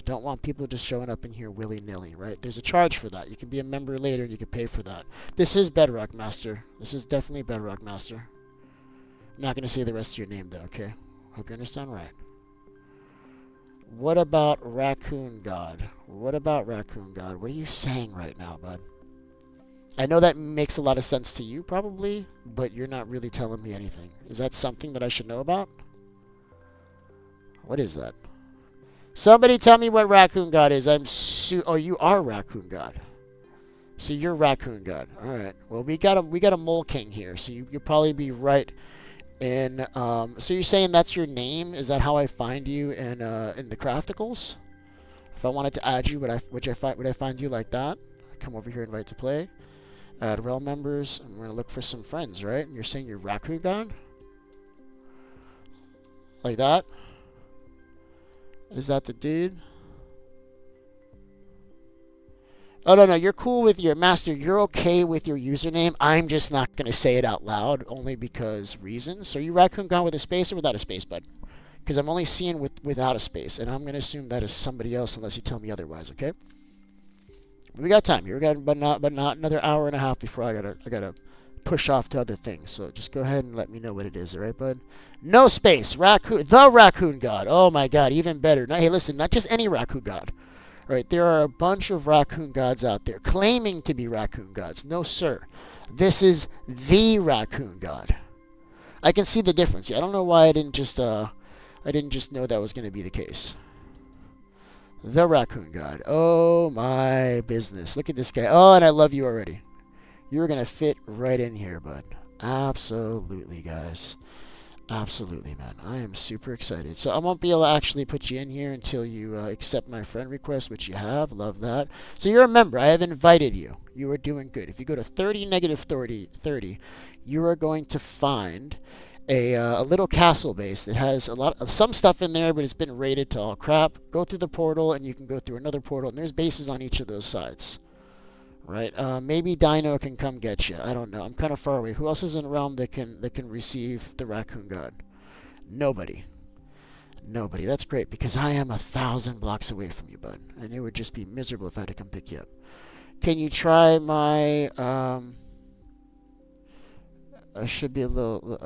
Don't want people just showing up in here willy-nilly, right? There's a charge for that. You can be a member later and you can pay for that. This is Bedrock Master. This is definitely Bedrock Master. I'm not going to say the rest of your name, though, okay? Hope you understand right. What about Raccoon God? What about Raccoon God? What are you saying right now, bud? I know that makes a lot of sense to you, probably, but you're not really telling me anything. Is that something that I should know about? What is that? Somebody tell me what Raccoon God is. Oh, you are Raccoon God. So you're Raccoon God. All right. Well, we got a Mole King here, so you'll probably be right in. So you're saying that's your name? Is that how I find you in the Crafticles? If I wanted to add you, would I find you like that? Come over here, invite to play. Add realm members. I'm gonna look for some friends, right? And you're saying you're Raccoon God? Like that? Is that the dude? Oh, no, you're cool with your master. You're okay with your username. I'm just not going to say it out loud, only because reasons. So you Raccoon God with a space or without a space, bud? Because I'm only seeing without a space, and I'm going to assume that is somebody else unless you tell me otherwise, okay? We got time here. We got but not another hour and a half before I gotta push off to other things. So just go ahead and let me know what it is, all right, bud? No space. The Raccoon God. Oh my God, even better. Now, hey, listen, not just any Raccoon God. All right, there are a bunch of Raccoon Gods out there claiming to be Raccoon Gods. No, sir. This is the Raccoon God. I can see the difference. I don't know why I didn't just know that was going to be the case. The Raccoon God. Oh my business. Look at this guy. Oh, and I love you already. You're going to fit right in here, bud. Absolutely, guys. Absolutely, man. I am super excited. So I won't be able to actually put you in here until you accept my friend request, which you have. Love that. So you're a member. I have invited you. You are doing good. If you go to 30, -30, you are going to find a little castle base that has some stuff in there, but it's been raided to all crap. Go through the portal, and you can go through another portal, and there's bases on each of those sides. Right? Maybe Dino can come get you. I don't know. I'm kind of far away. Who else is in realm that can receive the Raccoon God? Nobody. Nobody. That's great because I am 1,000 blocks away from you, bud, and it would just be miserable if I had to come pick you up. Can you try my? I should be a little.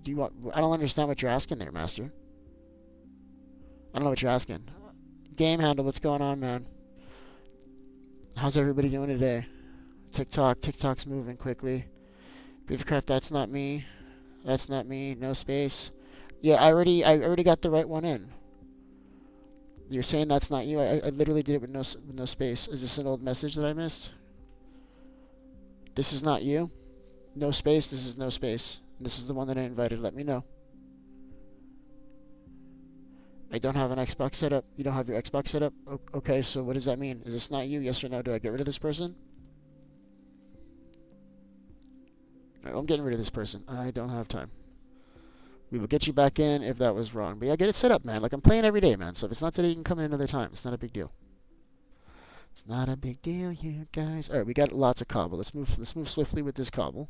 Do you want? I don't understand what you're asking there, Master. I don't know what you're asking. Game handle. What's going on, man? How's everybody doing today? TikTok's moving quickly. Beavercraft, that's not me. That's not me. No space. Yeah, I already got the right one in. You're saying that's not you? I literally did it with no space. Is this an old message that I missed? This is not you? No space? This is no space. This is the one that I invited. Let me know. I don't have an Xbox set up. You don't have your Xbox set up? Okay, so what does that mean? Is this not you? Yes or no? Do I get rid of this person? Right, I'm getting rid of this person. I don't have time. We will get you back in if that was wrong. But yeah, get it set up, man. Like, I'm playing every day, man. So if it's not today, you can come in another time. It's not a big deal. It's not a big deal, you guys. All right, we got lots of cobble. Let's move swiftly with this cobble.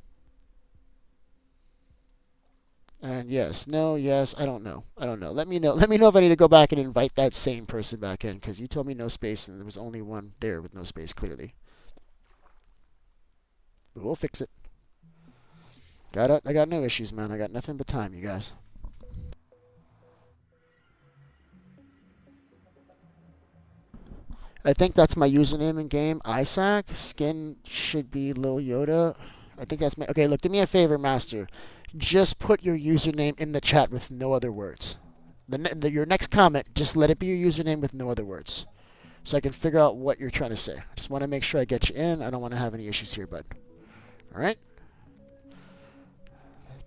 And yes, no, yes, I don't know. Let me know if I need to go back and invite that same person back in, because you told me no space, and there was only one there with no space, clearly. But we'll fix it. I got no issues, man. I got nothing but time, you guys. I think that's my username in game. Isaac. Skin should be Lil Yoda. I think that's my... Okay, look, do me a favor, Master. Just put your username in the chat with no other words. Your next comment, just let it be your username with no other words. So I can figure out what you're trying to say. I just want to make sure I get you in. I don't want to have any issues here, bud. Alright?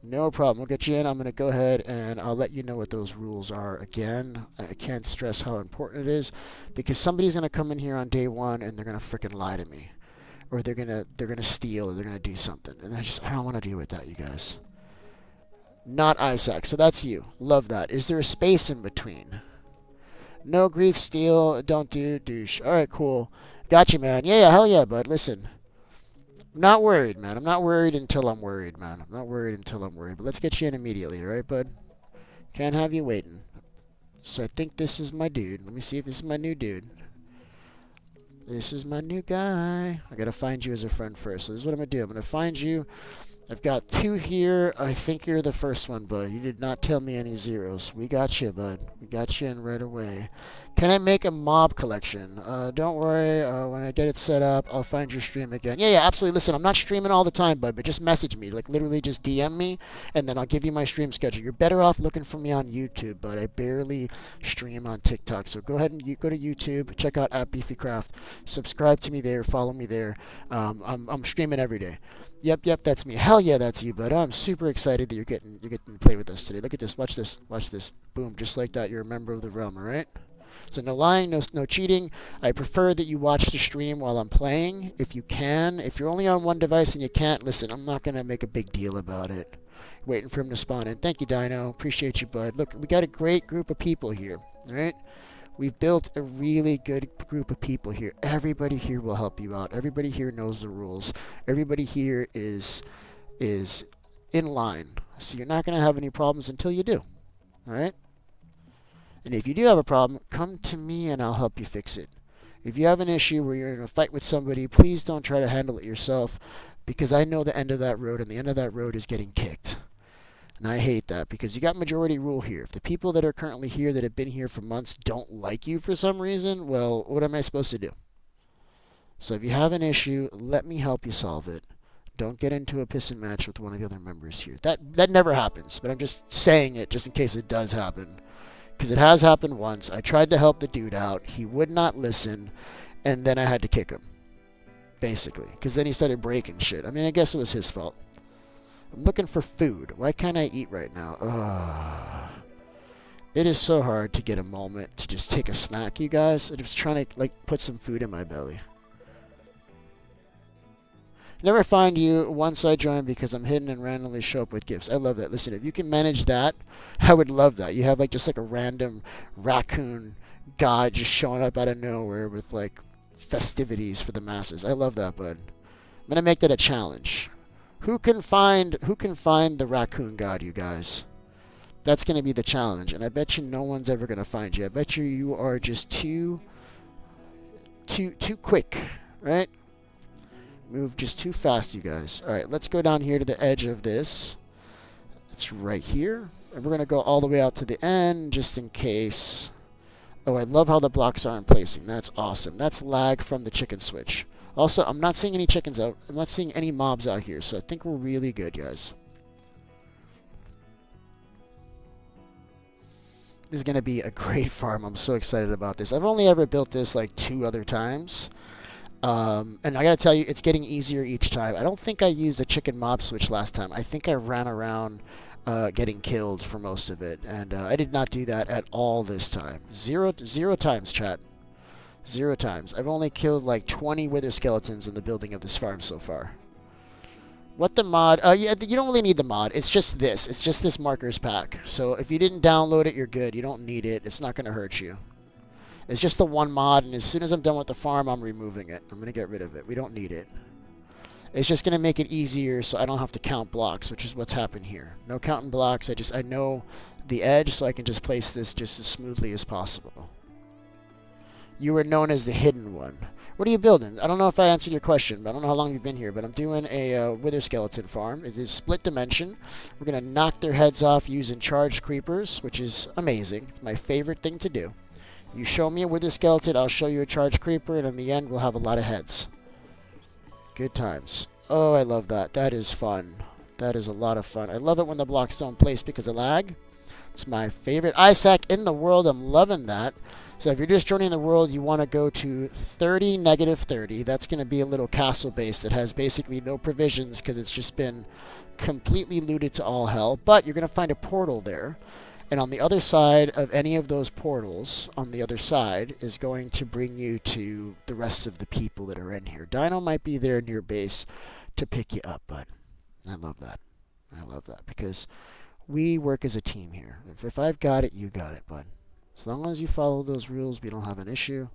No problem. We'll get you in. I'm going to go ahead and I'll let you know what those rules are again. I can't stress how important it is, because somebody's going to come in here on day one and they're going to freaking lie to me. Or they're going to steal, or they're going to do something. And I don't want to deal with that, you guys. Not Isaac. So that's you. Love that. Is there a space in between? No grief, steal, don't do, douche. All right, cool. Gotcha, man. Yeah, yeah, hell yeah, bud. Listen, I'm not worried, man. I'm not worried until I'm worried, man. I'm not worried until I'm worried. But let's get you in immediately, all right, bud? Can't have you waiting. So I think this is my dude. Let me see if this is my new dude. This is my new guy. I gotta find you as a friend first. So this is what I'm gonna do. I'm gonna find you. I've got 2 here. I think you're the first one, bud. You did not tell me any zeros. We got you, bud. We got you in right away. Can I make a mob collection? Don't worry. When I get it set up, I'll find your stream again. Yeah, yeah, absolutely. Listen, I'm not streaming all the time, bud, but just message me. Like, literally just DM me, and then I'll give you my stream schedule. You're better off looking for me on YouTube, but I barely stream on TikTok. So go ahead and go to YouTube. Check out @BeefyCraft. Subscribe to me there. Follow me there. I'm streaming every day. Yep, that's me. Hell yeah, that's you, bud. I'm super excited that you're getting to play with us today. Look at this. Watch this. Watch this. Boom, just like that. You're a member of the realm, all right? So no lying, no cheating. I prefer that you watch the stream while I'm playing, if you can. If you're only on one device and you can't, listen, I'm not going to make a big deal about it. Waiting for him to spawn in. Thank you, Dino. Appreciate you, bud. Look, we got a great group of people here, all right? We've built a really good group of people here. Everybody here will help you out. Everybody here knows the rules. Everybody here is in line. So you're not going to have any problems until you do. All right? And if you do have a problem, come to me and I'll help you fix it. If you have an issue where you're in a fight with somebody, please don't try to handle it yourself, because I know the end of that road, and the end of that road is getting kicked. And I hate that, because you got majority rule here. If the people that are currently here that have been here for months don't like you for some reason, well, what am I supposed to do? So if you have an issue, let me help you solve it. Don't get into a pissing match with one of the other members here. That never happens, but I'm just saying it just in case it does happen. Because it has happened once. I tried to help the dude out. He would not listen, and then I had to kick him. Basically. Because then he started breaking shit. I mean, I guess it was his fault. I'm looking for food. Why can't I eat right now? Ugh. It is so hard to get a moment to just take a snack, you guys. I'm just trying to, like, put some food in my belly. Never find you once I join because I'm hidden and randomly show up with gifts. I love that. Listen, if you can manage that, I would love that. You have, like, just like a random raccoon god just showing up out of nowhere with, like, festivities for the masses. I love that, bud. I'm going to make that a challenge. Who can find the raccoon god, you guys? That's going to be the challenge, and I bet you no one's ever going to find you. I bet you are just too quick, right? Move just too fast, you guys. All right, let's go down here to the edge of this. It's right here, and we're going to go all the way out to the end just in case. Oh, I love how the blocks are in placing. That's awesome. That's lag from the chicken switch. Also, I'm not seeing any chickens out. I'm not seeing any mobs out here, so I think we're really good, guys. This is going to be a great farm. I'm so excited about this. I've only ever built this like 2 other times. And I got to tell you, it's getting easier each time. I don't think I used a chicken mob switch last time. I think I ran around getting killed for most of it. And I did not do that at all this time. Zero times, chat. 0 times. I've only killed like 20 wither skeletons in the building of this farm so far. What the mod? Yeah, you don't really need the mod. It's just this. It's just this markers pack. So if you didn't download it, you're good. You don't need it. It's not going to hurt you. It's just the one mod, and as soon as I'm done with the farm, I'm removing it. I'm going to get rid of it. We don't need it. It's just going to make it easier so I don't have to count blocks, which is what's happened here. No counting blocks. I know the edge, so I can just place this just as smoothly as possible. You were known as the hidden one. What are you building? I don't know if I answered your question, but I don't know how long you've been here, but I'm doing a wither skeleton farm. It is split dimension. We're going to knock their heads off using charged creepers, which is amazing. It's my favorite thing to do. You show me a wither skeleton, I'll show you a charged creeper, and in the end, we'll have a lot of heads. Good times. Oh, I love that. That is fun. That is a lot of fun. I love it when the blocks don't place because of lag. It's my favorite ISAC in the world. I'm loving that. So if you're just joining the world, you want to go to 30, -30. That's going to be a little castle base that has basically no provisions because it's just been completely looted to all hell. But you're going to find a portal there. And on the other side of any of those portals, on the other side, is going to bring you to the rest of the people that are in here. Dino might be there near base to pick you up, bud. I love that. I love that because we work as a team here. If I've got it, you got it, bud. As long as you follow those rules, we don't have an issue.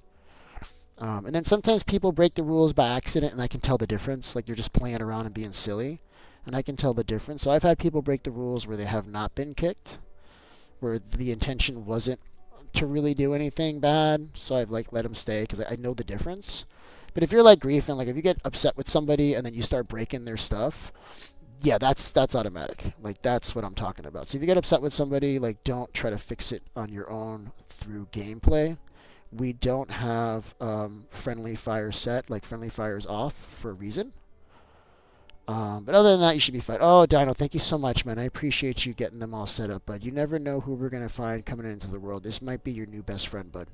And then sometimes people break the rules by accident, and I can tell the difference. Like they're just playing around and being silly, and I can tell the difference. So I've had people break the rules where they have not been kicked, where the intention wasn't to really do anything bad. So I've like let them stay because I know the difference. But if you're like Griefing, like if you get upset with somebody and then you start breaking their stuff, yeah, that's automatic. Like that's what I'm talking about. So if you get upset with somebody, like don't try to fix it on your own through gameplay. We don't have friendly fire set, like friendly fire is off for a reason. But other than that, you should be fine. Oh, Dino, thank you so much, man. I appreciate you getting them all set up, bud. You never know who we're going to find coming into the world. This might be your new best friend, bud.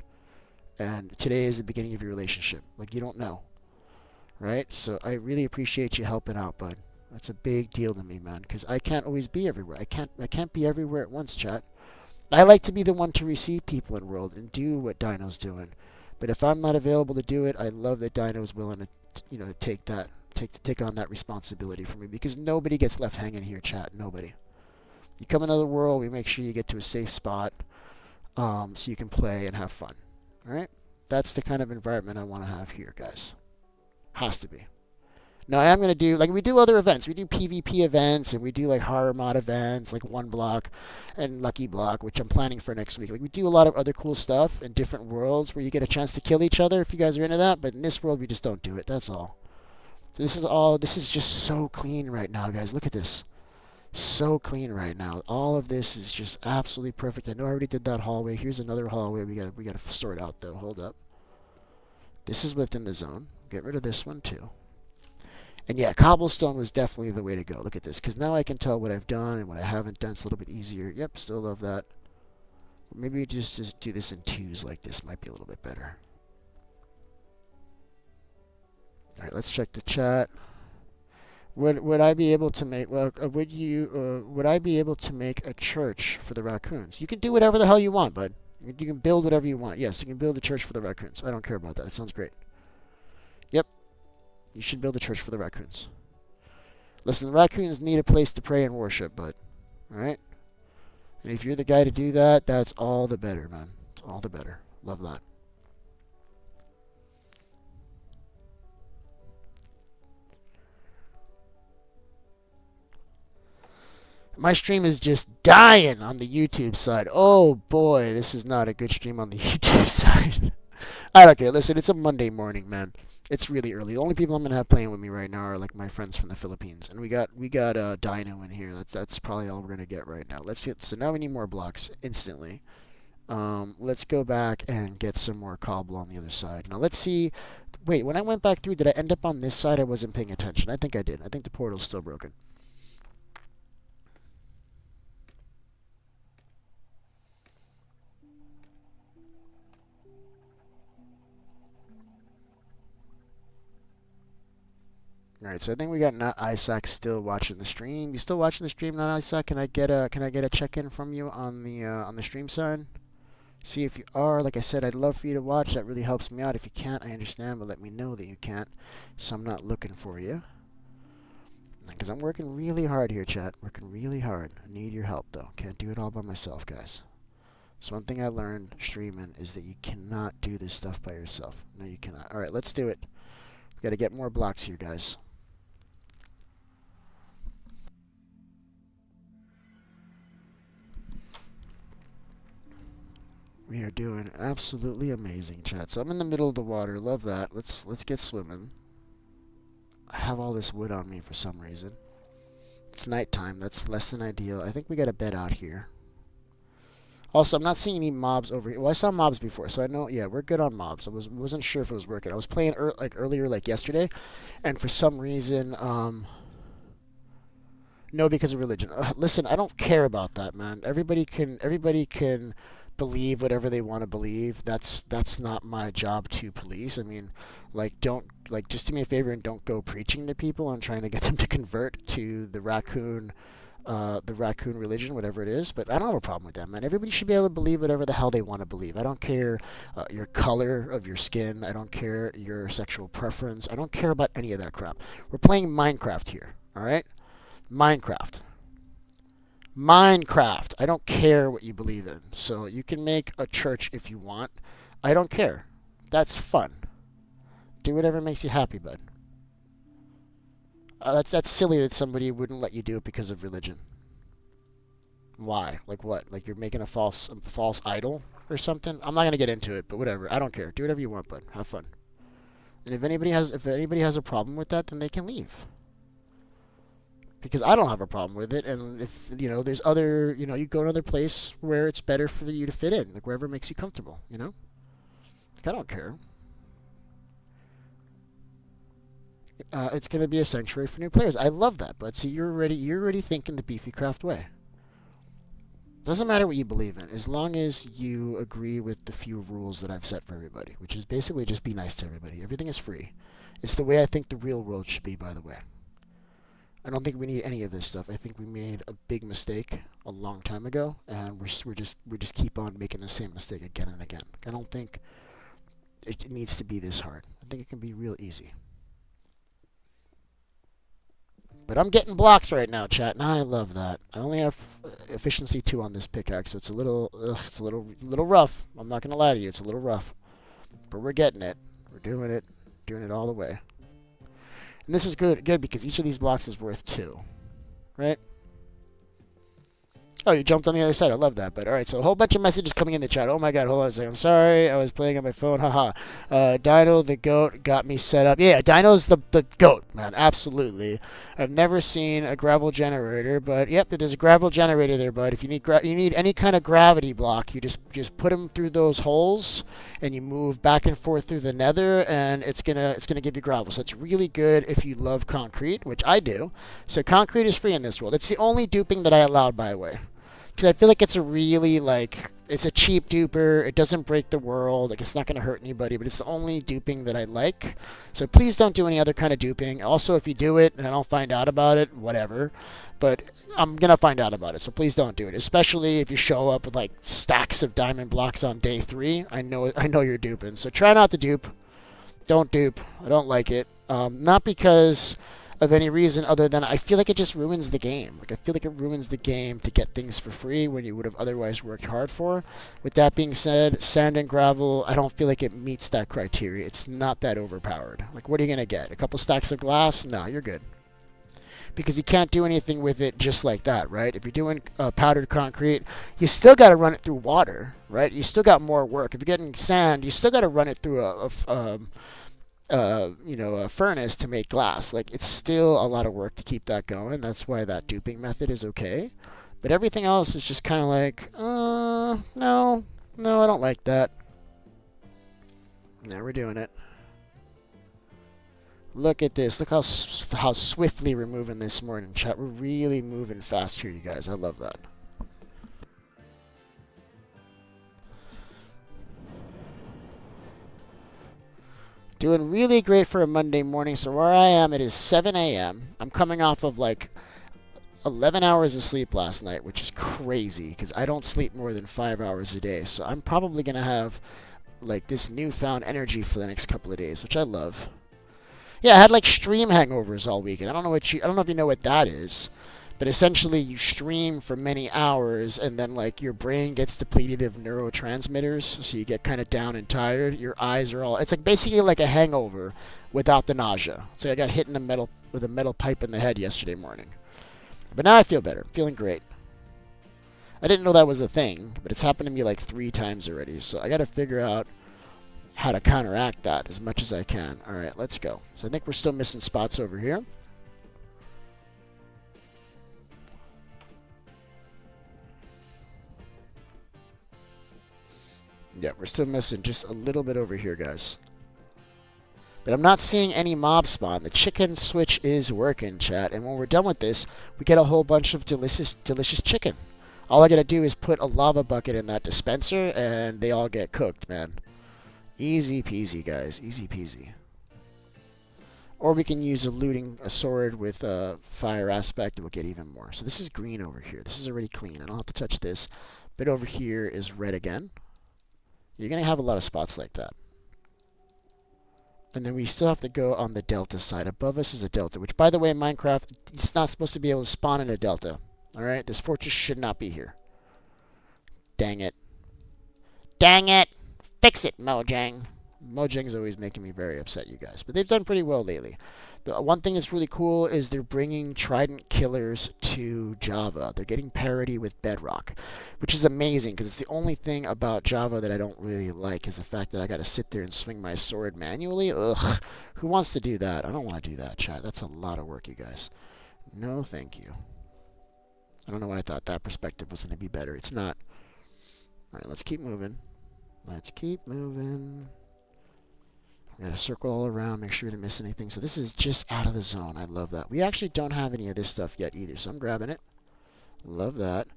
And today is the beginning of your relationship. Like, you don't know. Right? So I really appreciate you helping out, bud. That's a big deal to me, man, because I can't always be everywhere. I can't be everywhere at once, chat. I like to be the one to receive people in world and do what Dino's doing. But if I'm not available to do it, I love that Dino's willing to, to take on that responsibility for me, because nobody gets left hanging here, chat. Nobody. You come into the world, we make sure you get to a safe spot, so you can play and have fun. All right? That's the kind of environment I want to have here, guys. Has to be. Now I am going to do, like we do other events. We do PvP events, and we do like horror mod events, like One Block and Lucky Block, which I'm planning for next week. Like we do a lot of other cool stuff in different worlds where you get a chance to kill each other if you guys are into that. But in this world, we just don't do it. That's all. So this is just so clean right now, guys. Look at this. So clean right now. All of this is just absolutely perfect. I know I already did that hallway. Here's another hallway we got to sort out though. Hold up. This is within the zone. Get rid of this one too. And yeah, cobblestone was definitely the way to go. Look at this, because now I can tell what I've done and what I haven't done. It's a little bit easier. Yep, still love that. Maybe just do this in twos like this might be a little bit better. All right, let's check the chat. Would I be able to make would I be able to make a church for the raccoons? You can do whatever the hell you want, bud. You can build whatever you want. Yes, you can build a church for the raccoons. I don't care about that. That sounds great. Yep. You should build a church for the raccoons. Listen, the raccoons need a place to pray and worship, bud. Alright? And if you're the guy to do that, that's all the better, man. It's all the better. Love that. My stream is just dying on the YouTube side. Oh boy, this is not a good stream on the YouTube side. I don't care. Listen, it's a Monday morning, man. It's really early. The only people I'm gonna have playing with me right now are like my friends from the Philippines, and we got Dino in here. That's probably all we're gonna get right now. So now we need more blocks instantly. Let's go back and get some more cobble on the other side. Now let's see. Wait, when I went back through, did I end up on this side? I wasn't paying attention. I think I did. I think the portal's still broken. Alright, so I think we got Not Isaac still watching the stream. You still watching the stream, Not Isaac? Can I get a check-in from you on the stream side? See if you are. Like I said, I'd love for you to watch. That really helps me out. If you can't, I understand, but let me know that you can't, so I'm not looking for you. Because I'm working really hard here, chat. Working really hard. I need your help, though. Can't do it all by myself, guys. So one thing I learned streaming is that you cannot do this stuff by yourself. No, you cannot. Alright, let's do it. We got to get more blocks here, guys. We are doing absolutely amazing, chat. So I'm in the middle of the water. Love that. Let's get swimming. I have all this wood on me for some reason. It's nighttime. That's less than ideal. I think we got a bed out here. Also, I'm not seeing any mobs over here. Well, I saw mobs before, so I know. Yeah, we're good on mobs. I wasn't sure if it was working. I was playing earlier, like yesterday, and for some reason, no, because of religion. Listen, I don't care about that, man. Everybody can believe whatever they want to believe. That's not my job to police. I mean, just do me a favor and don't go preaching to people and trying to get them to convert to the raccoon religion, whatever it is. But I don't have a problem with that, man. Everybody should be able to believe whatever the hell they want to believe. I don't care your color of your skin. I don't care your sexual preference. I don't care about any of that crap. We're playing Minecraft here, all right? Minecraft. Minecraft. I don't care what you believe in. So you can make a church if you want. I don't care. That's fun. Do whatever makes you happy, bud. That's silly that somebody wouldn't let you do it because of religion. Why? Like what? Like you're making a false idol or something? I'm not gonna get into it, but whatever. I don't care. Do whatever you want, bud. Have fun. And if anybody has a problem with that, then they can leave. Because I don't have a problem with it, and if there's other you go to another place where it's better for you to fit in, like wherever makes you comfortable. Like, I don't care. It's going to be a sanctuary for new players. I love that, but see, you're already thinking the Beefycraft way. Doesn't matter what you believe in, as long as you agree with the few rules that I've set for everybody, which is basically just be nice to everybody. Everything is free. It's the way I think the real world should be, by the way. I don't think we need any of this stuff. I think we made a big mistake a long time ago, and we just keep on making the same mistake again and again. I don't think it needs to be this hard. I think it can be real easy. But I'm getting blocks right now, chat, and I love that. I only have efficiency 2 on this pickaxe, so it's a little rough. I'm not gonna lie to you, it's a little rough, but we're getting it. We're doing it all the way. And this is good because each of these blocks is worth 2, right? Oh, you jumped on the other side. I love that. But all right, so a whole bunch of messages coming in the chat. Oh my God, hold on a second. I'm sorry, I was playing on my phone. Haha. Dino the goat got me set up. Yeah, Dino's the goat, man. Absolutely. I've never seen a gravel generator, but yep, there's a gravel generator there, bud. If you need any kind of gravity block, you just put them through those holes, and you move back and forth through the nether, and it's gonna give you gravel. So it's really good if you love concrete, which I do. So concrete is free in this world. It's the only duping that I allowed, by the way. Because I feel like it's a really, it's a cheap duper. It doesn't break the world. Like, it's not going to hurt anybody, but it's the only duping that I like. So please don't do any other kind of duping. Also, if you do it and I don't find out about it, whatever. But I'm going to find out about it, so please don't do it. Especially if you show up with, stacks of diamond blocks on day 3. I know you're duping. So try not to dupe. Don't dupe. I don't like it. Not because of any reason other than I feel like it just ruins the game. Like, I feel like it ruins the game to get things for free when you would have otherwise worked hard for. With that being said, sand and gravel, I don't feel like it meets that criteria. It's not that overpowered. Like, what are you going to get? A couple stacks of glass? No, you're good. Because you can't do anything with it just like that, right? If you're doing powdered concrete, you still got to run it through water, right? You still got more work. If you're getting sand, you still got to run it through a furnace to make glass. Like, it's still a lot of work to keep that going. That's why that duping method is okay. But everything else is just kind of like, no, I don't like that. Now we're doing it. Look at this. Look how swiftly we're moving this morning, chat. We're really moving fast here, you guys. I love that. Doing really great for a Monday morning. So where I am, it is 7 a.m. I'm coming off of 11 hours of sleep last night, which is crazy because I don't sleep more than 5 hours a day. So I'm probably going to have this newfound energy for the next couple of days, which I love. Yeah, I had stream hangovers all weekend. I don't know if you know what that is. But essentially, you stream for many hours, and then your brain gets depleted of neurotransmitters, so you get kind of down and tired. Your eyes are all. It's basically like a hangover without the nausea. So I got hit with a metal pipe in the head yesterday morning, but now I feel better. I'm feeling great. I didn't know that was a thing, but it's happened to me 3 times already. So I got to figure out how to counteract that as much as I can. All right, let's go. So I think we're still missing spots over here. Yeah, we're still missing just a little bit over here, guys. But I'm not seeing any mob spawn. The chicken switch is working, chat. And when we're done with this, we get a whole bunch of delicious chicken. All I gotta do is put a lava bucket in that dispenser, and they all get cooked, man. Easy peasy, guys. Easy peasy. Or we can use a sword with a fire aspect, and we'll get even more. So this is green over here. This is already clean. I don't have to touch this. But over here is red again. You're going to have a lot of spots like that. And then we still have to go on the delta side. Above us is a delta, which, by the way, in Minecraft, it's not supposed to be able to spawn in a delta. Alright, this fortress should not be here. Dang it. Dang it! Fix it, Mojang. Mojang's always making me very upset, you guys. But they've done pretty well lately. The one thing that's really cool is they're bringing Trident killers to Java. They're getting parity with Bedrock, which is amazing because it's the only thing about Java that I don't really like is the fact that I got to sit there and swing my sword manually. Ugh. Who wants to do that? I don't want to do that, chat. That's a lot of work, you guys. No, thank you. I don't know why I thought that perspective was going to be better. It's not. All right, let's keep moving. Let's keep moving. We got to circle all around, make sure we didn't miss anything. So this is just out of the zone. I love that. We actually don't have any of this stuff yet either, so I'm grabbing it. Love that.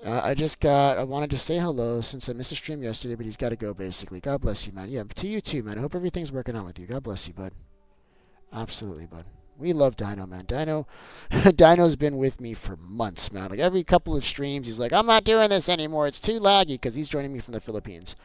I wanted to say hello since I missed a stream yesterday, but he's got to go basically. God bless you, man. Yeah, to you too, man. I hope everything's working out with you. God bless you, bud. Absolutely, bud. We love Dino, man. Dino's been with me for months, man. Like every couple of streams, he's like, I'm not doing this anymore. It's too laggy because he's joining me from the Philippines.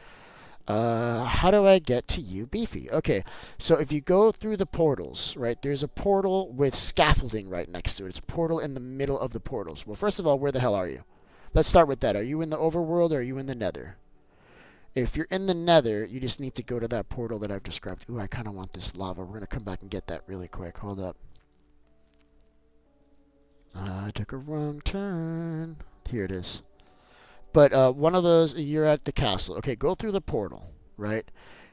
How do I get to you, Beefy? Okay, so if you go through the portals, right, there's a portal with scaffolding right next to it. It's a portal in the middle of the portals. Well, first of all, where the hell are you? Let's start with that. Are you in the overworld or are you in the nether? If you're in the nether, you just need to go to that portal that I've described. Ooh, I kind of want this lava. We're going to come back and get that really quick. Hold up. I took a wrong turn. Here it is. But one of those, you're at the castle. Okay, go through the portal, right?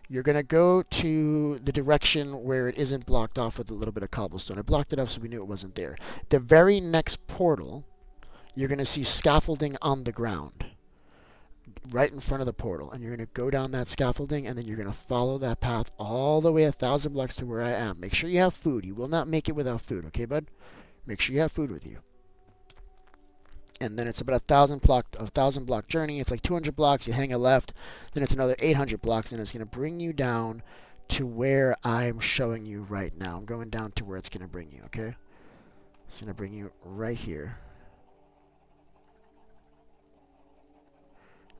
You're going to go to the direction where it isn't blocked off with a little bit of cobblestone. I blocked it off so we knew it wasn't there. The very next portal, you're going to see scaffolding on the ground right in front of the portal. And you're going to go down that scaffolding, and then you're going to follow that path all the way 1,000 blocks to where I am. Make sure you have food. You will not make it without food, okay, bud? Make sure you have food with you. And then it's about a 1,000 block journey. It's like 200 blocks. You hang a left. Then it's another 800 blocks, and it's going to bring you down to where I'm showing you right now. I'm going down to where it's going to bring you, okay? It's going to bring you right here.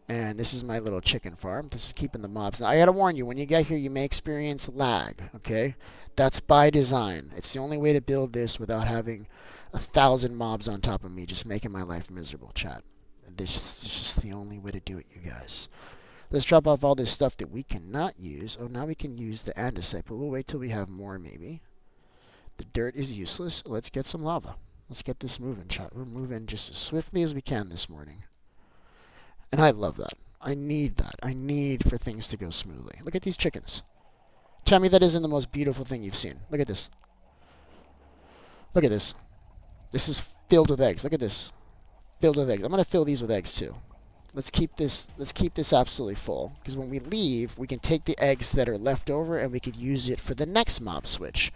And this is my little chicken farm. This is keeping the mobs. Now, I got to warn you, when you get here, you may experience lag, okay? That's by design. It's the only way to build this without having 1,000 mobs on top of me, just making my life miserable, chat. This is just the only way to do it, you guys. Let's drop off all this stuff that we cannot use. Oh, now we can use the andesite, but we'll wait till we have more, maybe. The dirt is useless. Let's get some lava. Let's get this moving, chat. We're moving just as swiftly as we can this morning. And I love that. I need that. I need for things to go smoothly. Look at these chickens. Tell me that isn't the most beautiful thing you've seen. Look at this. Look at this. This is filled with eggs. Look at this. Filled with eggs. I'm going to fill these with eggs too. Let's keep this absolutely full, because when we leave, we can take the eggs that are left over and we could use it for the next mob switch.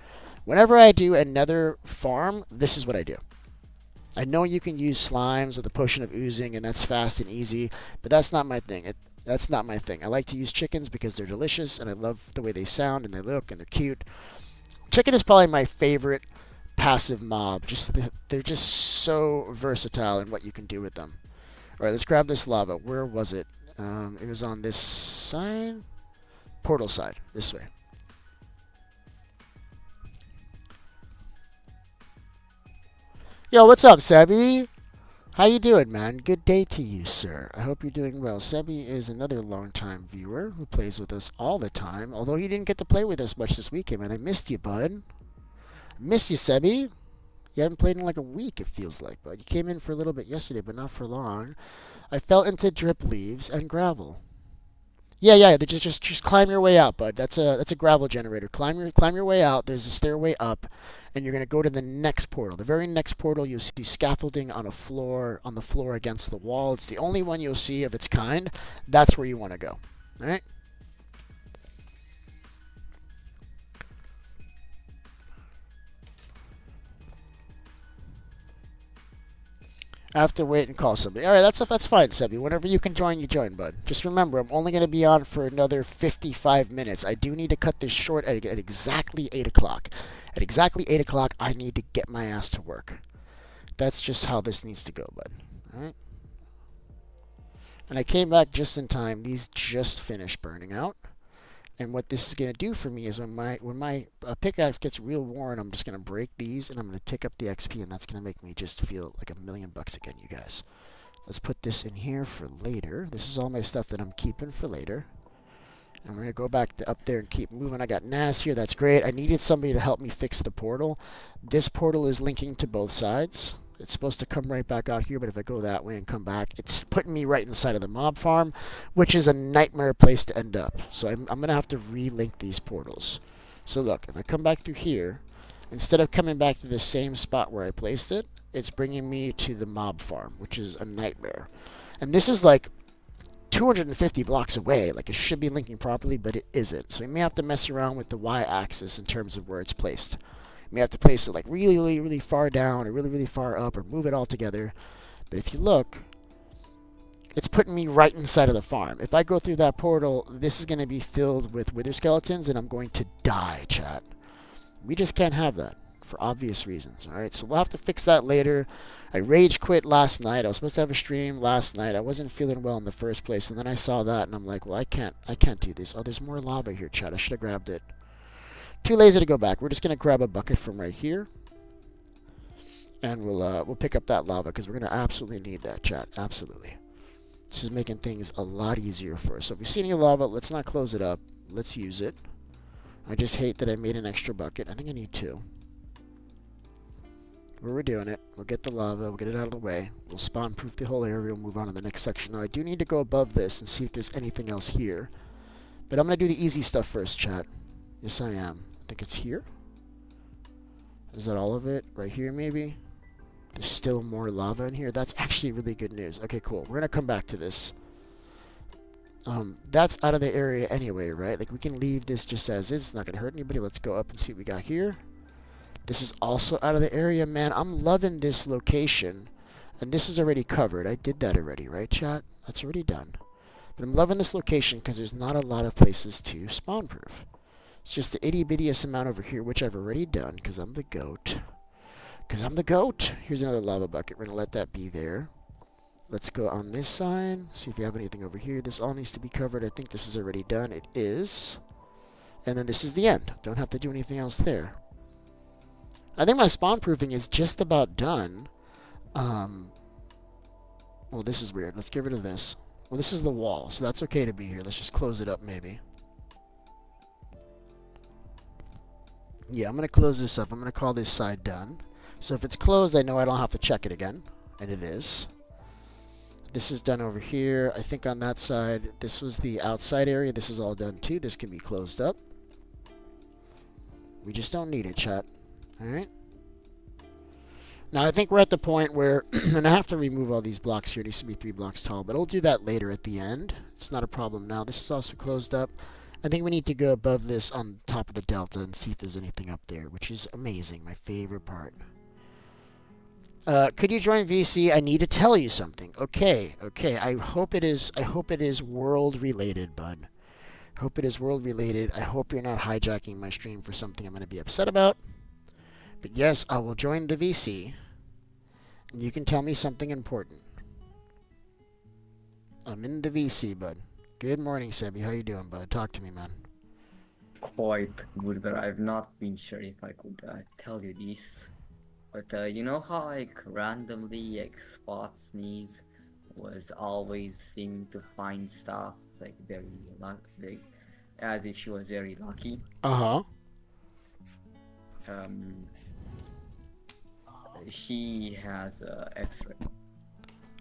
Whenever I do another farm, this is what I do. I know you can use slimes or the potion of oozing, and that's fast and easy, but that's not my thing. That's not my thing. I like to use chickens because they're delicious, and I love the way they sound and they look and they're cute. Chicken is probably my favorite passive mob. They're just so versatile in what you can do with them. All right, let's grab this lava. Where was it? It was on this side, portal side, this way. Yo, what's up, Sebi? How you doing, man? Good day to you, sir. I hope you're doing well. Sebi is another long-time viewer who plays with us all the time, although he didn't get to play with us much this weekend, man. I missed you, bud. Missed you, Sebi. You haven't played in like a week, it feels like, bud. You came in for a little bit yesterday, but not for long. I fell into drip leaves and gravel. Yeah. Just climb your way out, bud. That's a gravel generator. Climb your way out. There's a stairway up, and you're gonna go to the next portal. The very next portal, you'll see scaffolding on the floor against the wall. It's the only one you'll see of its kind. That's where you want to go. All right. I have to wait and call somebody. All right, that's fine, Sebi. Whenever you can join, you join, bud. Just remember, I'm only going to be on for another 55 minutes. I do need to cut this short at exactly 8 o'clock. At exactly 8 o'clock, I need to get my ass to work. That's just how this needs to go, bud. All right? And I came back just in time. These just finished burning out. And what this is going to do for me is when my pickaxe gets real worn, I'm just going to break these and I'm going to pick up the XP, and that's going to make me just feel like $1,000,000 again, you guys. Let's put this in here for later. This is all my stuff that I'm keeping for later. And we're going to go back up there and keep moving. I got Nas here. That's great. I needed somebody to help me fix the portal. This portal is linking to both sides. It's supposed to come right back out here, but if I go that way and come back, it's putting me right inside of the mob farm, which is a nightmare place to end up. So I'm going to have to relink these portals. So look, if I come back through here, instead of coming back to the same spot where I placed it, it's bringing me to the mob farm, which is a nightmare. And this is like 250 blocks away. Like, it should be linking properly, but it isn't. So we may have to mess around with the y-axis in terms of where it's placed. You may have to place it like really, really, really far down or really, really far up or move it all together. But if you look, it's putting me right inside of the farm. If I go through that portal, this is going to be filled with wither skeletons and I'm going to die, chat. We just can't have that for obvious reasons. All right, so we'll have to fix that later. I rage quit last night. I was supposed to have a stream last night. I wasn't feeling well in the first place, and then I saw that and I'm like, well, I can't do this. Oh, there's more lava here, chat. I should have grabbed it. Too lazy to go back. We're just going to grab a bucket from right here. And we'll pick up that lava because we're going to absolutely need that, chat. Absolutely. This is making things a lot easier for us. So if we see any lava, let's not close it up. Let's use it. I just hate that I made an extra bucket. I think I need 2. But we're doing it. We'll get the lava. We'll get it out of the way. We'll spawn-proof the whole area. We'll move on to the next section. Now, I do need to go above this and see if there's anything else here. But I'm going to do the easy stuff first, chat. Yes, I am. I think it's here. Is that all of it? Right here, maybe? There's still more lava in here. That's actually really good news. Okay, cool. We're going to come back to this. That's out of the area anyway, right? Like, we can leave this just as is. It's not going to hurt anybody. Let's go up and see what we got here. This is also out of the area, man. I'm loving this location. And this is already covered. I did that already, right, chat? That's already done. But I'm loving this location because there's not a lot of places to spawn-proof. It's just the itty-bittiest amount over here, which I've already done because I'm the goat. Because I'm the goat. Here's another lava bucket. We're going to let that be there. Let's go on this side. See if we have anything over here. This all needs to be covered. I think this is already done. It is. And then this is the end. Don't have to do anything else there. I think my spawn proofing is just about done. Well, this is weird. Let's get rid of this. Well, this is the wall, so that's okay to be here. Let's just close it up, maybe. Yeah, I'm going to close this up. I'm going to call this side done. So if it's closed, I know I don't have to check it again. And it is. This is done over here. I think on that side, this was the outside area. This is all done too. This can be closed up. We just don't need it, chat. Alright. Now, I think we're at the point where, and I have to remove all these blocks here. It needs to be 3 blocks tall, but I'll do that later at the end. It's not a problem now. This is also closed up. I think we need to go above this on top of the delta and see if there's anything up there, which is amazing. My favorite part. Could you join VC? I need to tell you something. Okay. I hope it is world related, bud. Hope it is world related. I hope you're not hijacking my stream for something I'm going to be upset about. But yes, I will join the VC, and you can tell me something important. I'm in the VC, bud. Good morning, Sebi. How you doing, bud? Talk to me, man. Quite good, but I've not been sure if I could tell you this. But you know how like randomly like Spot Sneeze was always seeming to find stuff like very lucky, as if she was very lucky. He has X-ray.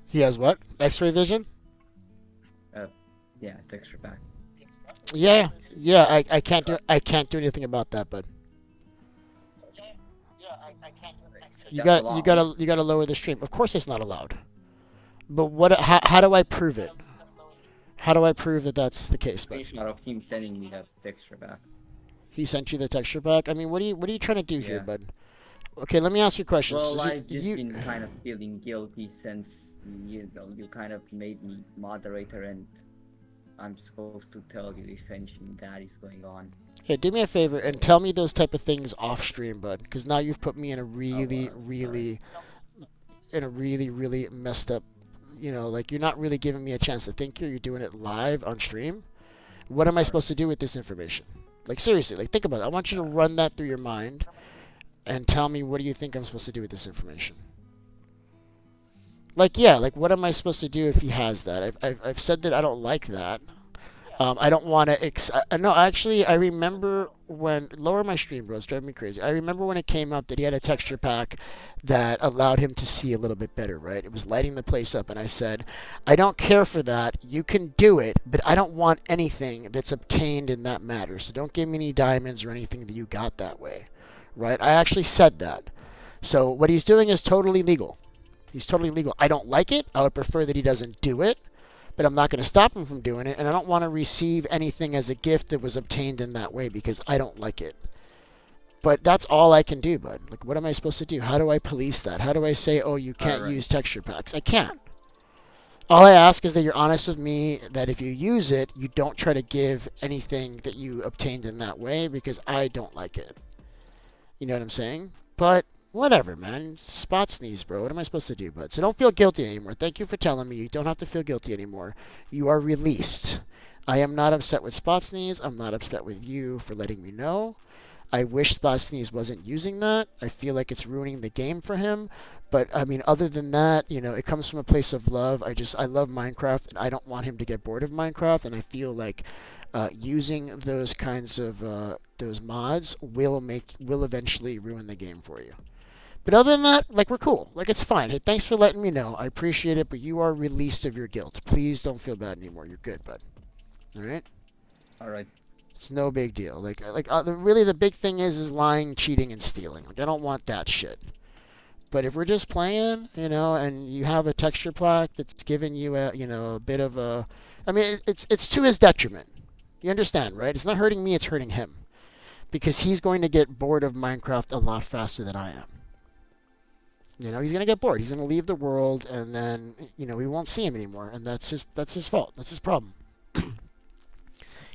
He has what? X-ray vision? Yeah, texture pack. Yeah. I can't do anything about that, bud. You gotta lower the stream. Of course, it's not allowed. But what? How do I prove it? How do I prove that that's the case, bud? Screenshot of him sending me that texture pack. He sent you the texture pack. I mean, what are you trying to do here, bud? Okay, let me ask you a question. Well, I've just been kind of feeling guilty since you kind of made me moderator, and I'm supposed to tell you if anything bad is going on. Hey, do me a favor and tell me those type of things off stream, bud, because now you've put me in a really messed up. You know, like you're not really giving me a chance to think here. You're doing it live on stream. What am I supposed to do with this information? Like, seriously, like, think about it. I want you to run that through your mind and tell me, what do you think I'm supposed to do with this information? Like, yeah, like, what am I supposed to do if he has that? I've said that I don't like that. I don't want to. No, actually, I remember when lower my stream, bro. It's driving me crazy. I remember when it came up that he had a texture pack that allowed him to see a little bit better. Right? It was lighting the place up, and I said, I don't care for that. You can do it, but I don't want anything that's obtained in that matter. So don't give me any diamonds or anything that you got that way. Right? I actually said that. So what he's doing is totally legal. He's totally legal. I don't like it. I would prefer that he doesn't do it. But I'm not going to stop him from doing it, and I don't want to receive anything as a gift that was obtained in that way because I don't like it. But that's all I can do, bud. Like, what am I supposed to do? How do I police that? How do I say, oh, you can't use texture packs? I can't. All I ask is that you're honest with me, that if you use it, you don't try to give anything that you obtained in that way because I don't like it. You know what I'm saying? But whatever, man. Spot sneeze, bro. What am I supposed to do, bud? So don't feel guilty anymore. Thank you for telling me. You don't have to feel guilty anymore. You are released. I am not upset with Spot Sneeze. I'm not upset with you for letting me know. I wish Spot Sneeze wasn't using that. I feel like it's ruining the game for him. But, I mean, other than that, you know, it comes from a place of love. I love Minecraft, and I don't want him to get bored of Minecraft. And I feel like using those kinds of those mods will eventually ruin the game for you. But other than that, like, we're cool. Like, it's fine. Hey, thanks for letting me know. I appreciate it, but you are released of your guilt. Please don't feel bad anymore. You're good, bud. All right? All right. It's no big deal. Really, the big thing is lying, cheating, and stealing. Like, I don't want that shit. But if we're just playing, you know, and you have a texture pack that's giving you a bit of a, I mean, it's to his detriment. You understand, right? It's not hurting me. It's hurting him, because he's going to get bored of Minecraft a lot faster than I am. You know, he's going to get bored. He's going to leave the world, and then, you know, we won't see him anymore. And that's his fault. That's his problem.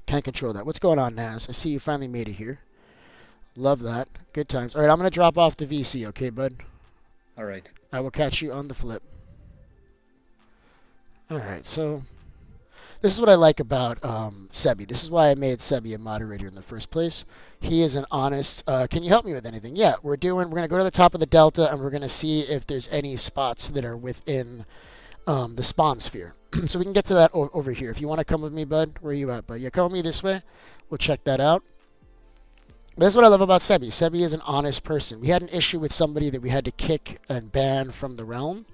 Can't control that. What's going on, Naz? I see you finally made it here. Love that. Good times. All right, I'm going to drop off the VC, okay, bud? All right. I will catch you on the flip. All right, so this is what I like about Sebi. This is why I made Sebi a moderator in the first place. He is an honest. Can you help me with anything? Yeah, we're going to go to the top of the delta, and we're going to see if there's any spots that are within the spawn sphere. So we can get to that over here. If you want to come with me, bud, where are you at, bud? Yeah, come with me this way. We'll check that out. But that's what I love about Sebi. Sebi is an honest person. We had an issue with somebody that we had to kick and ban from the realm,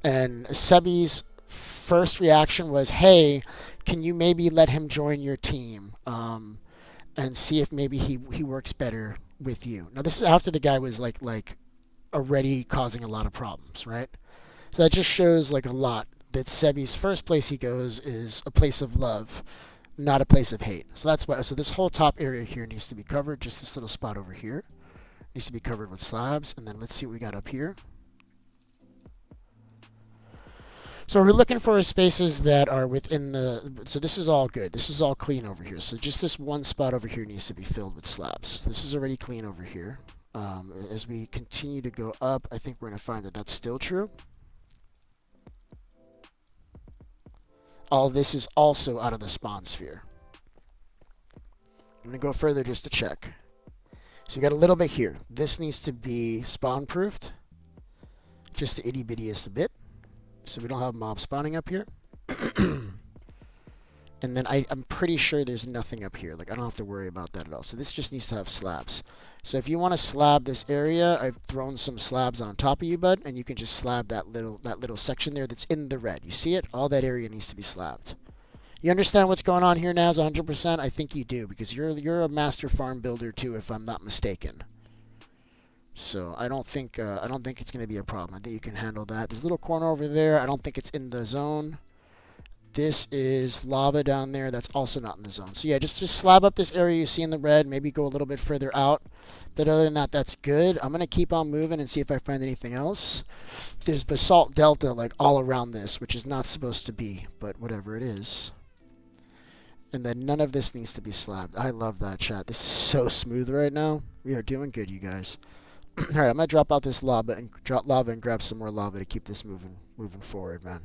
and Sebi's first reaction was, "Hey, can you maybe let him join your team and see if maybe he works better with you?" Now this is after the guy was like already causing a lot of problems, right? So that just shows like a lot that Sebi's first place he goes is a place of love, not a place of hate. So that's why. So this whole top area here needs to be covered. Just this little spot over here needs to be covered with slabs. And then let's see what we got up here. So we're looking for spaces that are within the. So this is all good. This is all clean over here. So just this one spot over here needs to be filled with slabs. This is already clean over here. As we continue to go up, I think we're going to find that that's still true. All this is also out of the spawn sphere. I'm going to go further just to check. So we got a little bit here. This needs to be spawn proofed. Just the itty bittiest a bit. So we don't have mobs spawning up here. And then I'm pretty sure there's nothing up here. Like, I don't have to worry about that at all. So this just needs to have slabs. So if you want to slab this area, I've thrown some slabs on top of you, bud, and you can just slab that little section there that's in the red. You see it? All that area needs to be slabbed. You understand what's going on here, Naz? 100%? I think you do, because you're a master farm builder too, if I'm not mistaken. So I don't think it's going to be a problem. I think you can handle that. There's a little corner over there. I don't think it's in the zone. This is lava down there. That's also not in the zone. So yeah, just slab up this area you see in the red. Maybe go a little bit further out. But other than that, that's good. I'm going to keep on moving and see if I find anything else. There's basalt delta like all around this, which is not supposed to be, but whatever it is. And then none of this needs to be slabbed. I love that, chat. This is so smooth right now. We are doing good, you guys. All right, I'm going to drop out this lava and grab some more lava to keep this moving forward, man.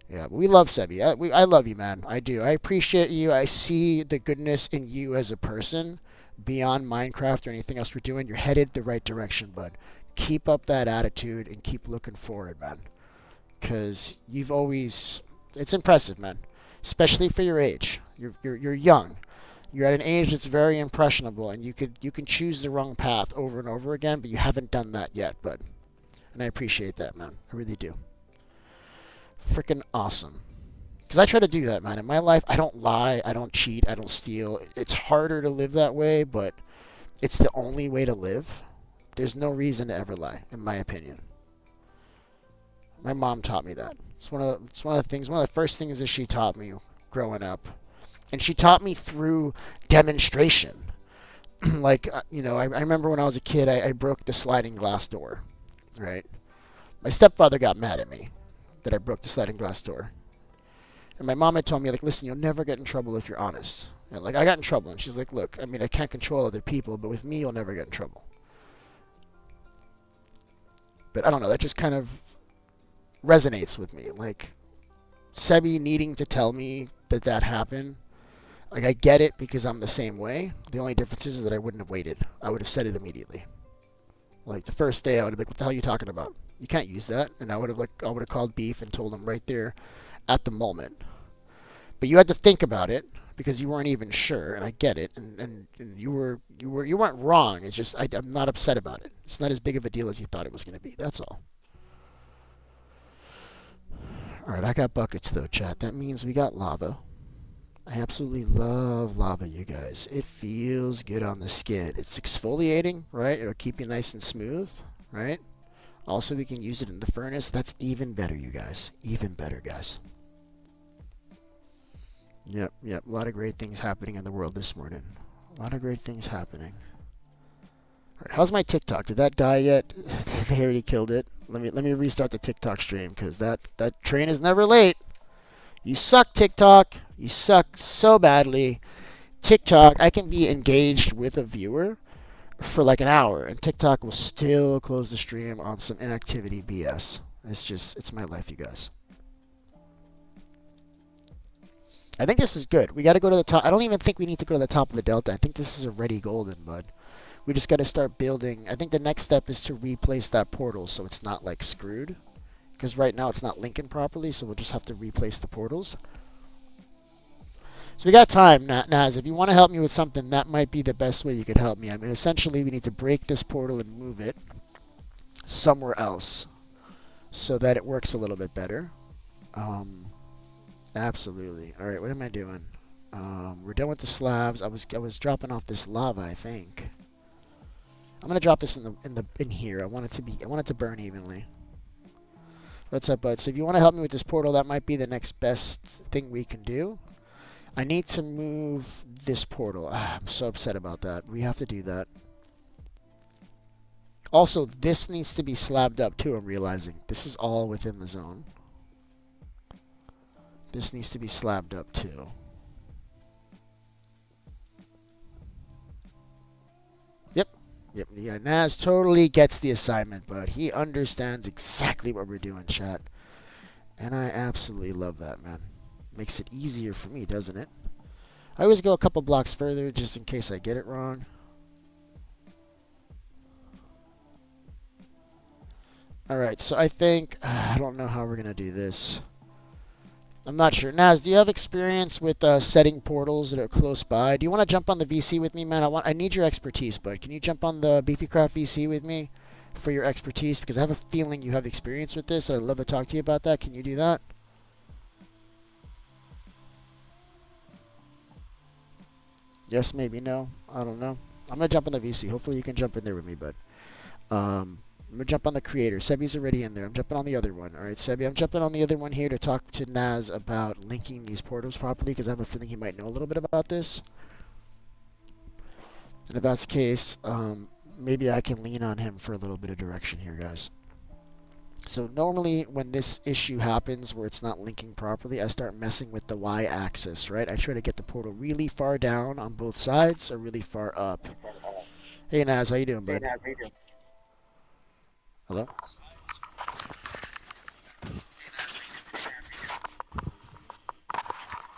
Yeah, but we love Sebi. I love you, man. I do. I appreciate you. I see the goodness in you as a person beyond Minecraft or anything else we're doing. You're headed the right direction, bud. Keep up that attitude and keep looking forward, man. Because you've always, it's impressive, man. Especially for your age. You're young. You're at an age that's very impressionable, and you can choose the wrong path over and over again, but you haven't done that yet, bud. And I appreciate that, man. I really do. Freaking awesome. Because I try to do that, man. In my life, I don't lie, I don't cheat, I don't steal. It's harder to live that way, but it's the only way to live. There's no reason to ever lie, in my opinion. My mom taught me that. It's one of the things, one of the first things that she taught me growing up. And she taught me through demonstration. Like, I remember when I was a kid, I broke the sliding glass door, right? My stepfather got mad at me that I broke the sliding glass door. And my mom had told me, like, listen, you'll never get in trouble if you're honest. And, like, I got in trouble. And she's like, look, I mean, I can't control other people, but with me, you'll never get in trouble. But I don't know, that just kind of resonates with me. Like, Sebi needing to tell me that that happened. Like, I get it because I'm the same way. The only difference is that I wouldn't have waited. I would have said it immediately. Like, the first day, I would have been like, what the hell are you talking about? You can't use that. And I would have called beef and told him right there at the moment. But you had to think about it because you weren't even sure, and I get it. And you weren't wrong. It's just I'm not upset about it. It's not as big of a deal as you thought it was going to be. That's all. All right, I got buckets though, chat. That means we got lava. I absolutely love lava, you guys. It feels good on the skin. It's exfoliating, right? It'll keep you nice and smooth, right? Also, we can use it in the furnace. That's even better, you guys. Even better, guys. Yep. A lot of great things happening in the world this morning. A lot of great things happening. All right, how's my TikTok? Did that die yet? They already killed it. Let me restart the TikTok stream because that train is never late. You suck, TikTok. You suck so badly. TikTok, I can be engaged with a viewer for like an hour, and TikTok will still close the stream on some inactivity BS. It's my life, you guys. I think this is good. We got to go to the top. I don't even think we need to go to the top of the delta. I think this is already golden, bud. We just got to start building. I think the next step is to replace that portal so it's not like screwed. Because right now it's not linking properly, so we'll just have to replace the portals. So we got time, Naz. If you want to help me with something, that might be the best way you could help me. I mean, essentially, we need to break this portal and move it somewhere else so that it works a little bit better. Absolutely. All right, what am I doing? We're done with the slabs. I was dropping off this lava, I think. I'm gonna drop this in here. I want it to burn evenly. What's up, bud? So if you want to help me with this portal, that might be the next best thing we can do. I need to move this portal. I'm so upset about that. We have to do that. Also, this needs to be slabbed up too, I'm realizing. This is all within the zone. This needs to be slabbed up too. Yep, yeah, Naz totally gets the assignment, but he understands exactly what we're doing, chat. And I absolutely love that, man. Makes it easier for me, doesn't it? I always go a couple blocks further just in case I get it wrong. Alright, so I think... I don't know how we're going to do this. I'm not sure. Naz, do you have experience with setting portals that are close by? Do you want to jump on the VC with me, man? I need your expertise, bud. Can you jump on the BeefyCraft VC with me for your expertise? Because I have a feeling you have experience with this. I'd love to talk to you about that. Can you do that? Yes, maybe, no. I don't know. I'm going to jump on the VC. Hopefully you can jump in there with me, bud. I'm going to jump on the creator. Sebi's already in there. I'm jumping on the other one. All right, Sebi, I'm jumping on the other one here to talk to Naz about linking these portals properly because I have a feeling he might know a little bit about this. And if that's the case, maybe I can lean on him for a little bit of direction here, guys. So normally when this issue happens where it's not linking properly, I start messing with the y-axis, right? I try to get the portal really far down on both sides or really far up. Hey, Naz, how you doing, bud? Hello?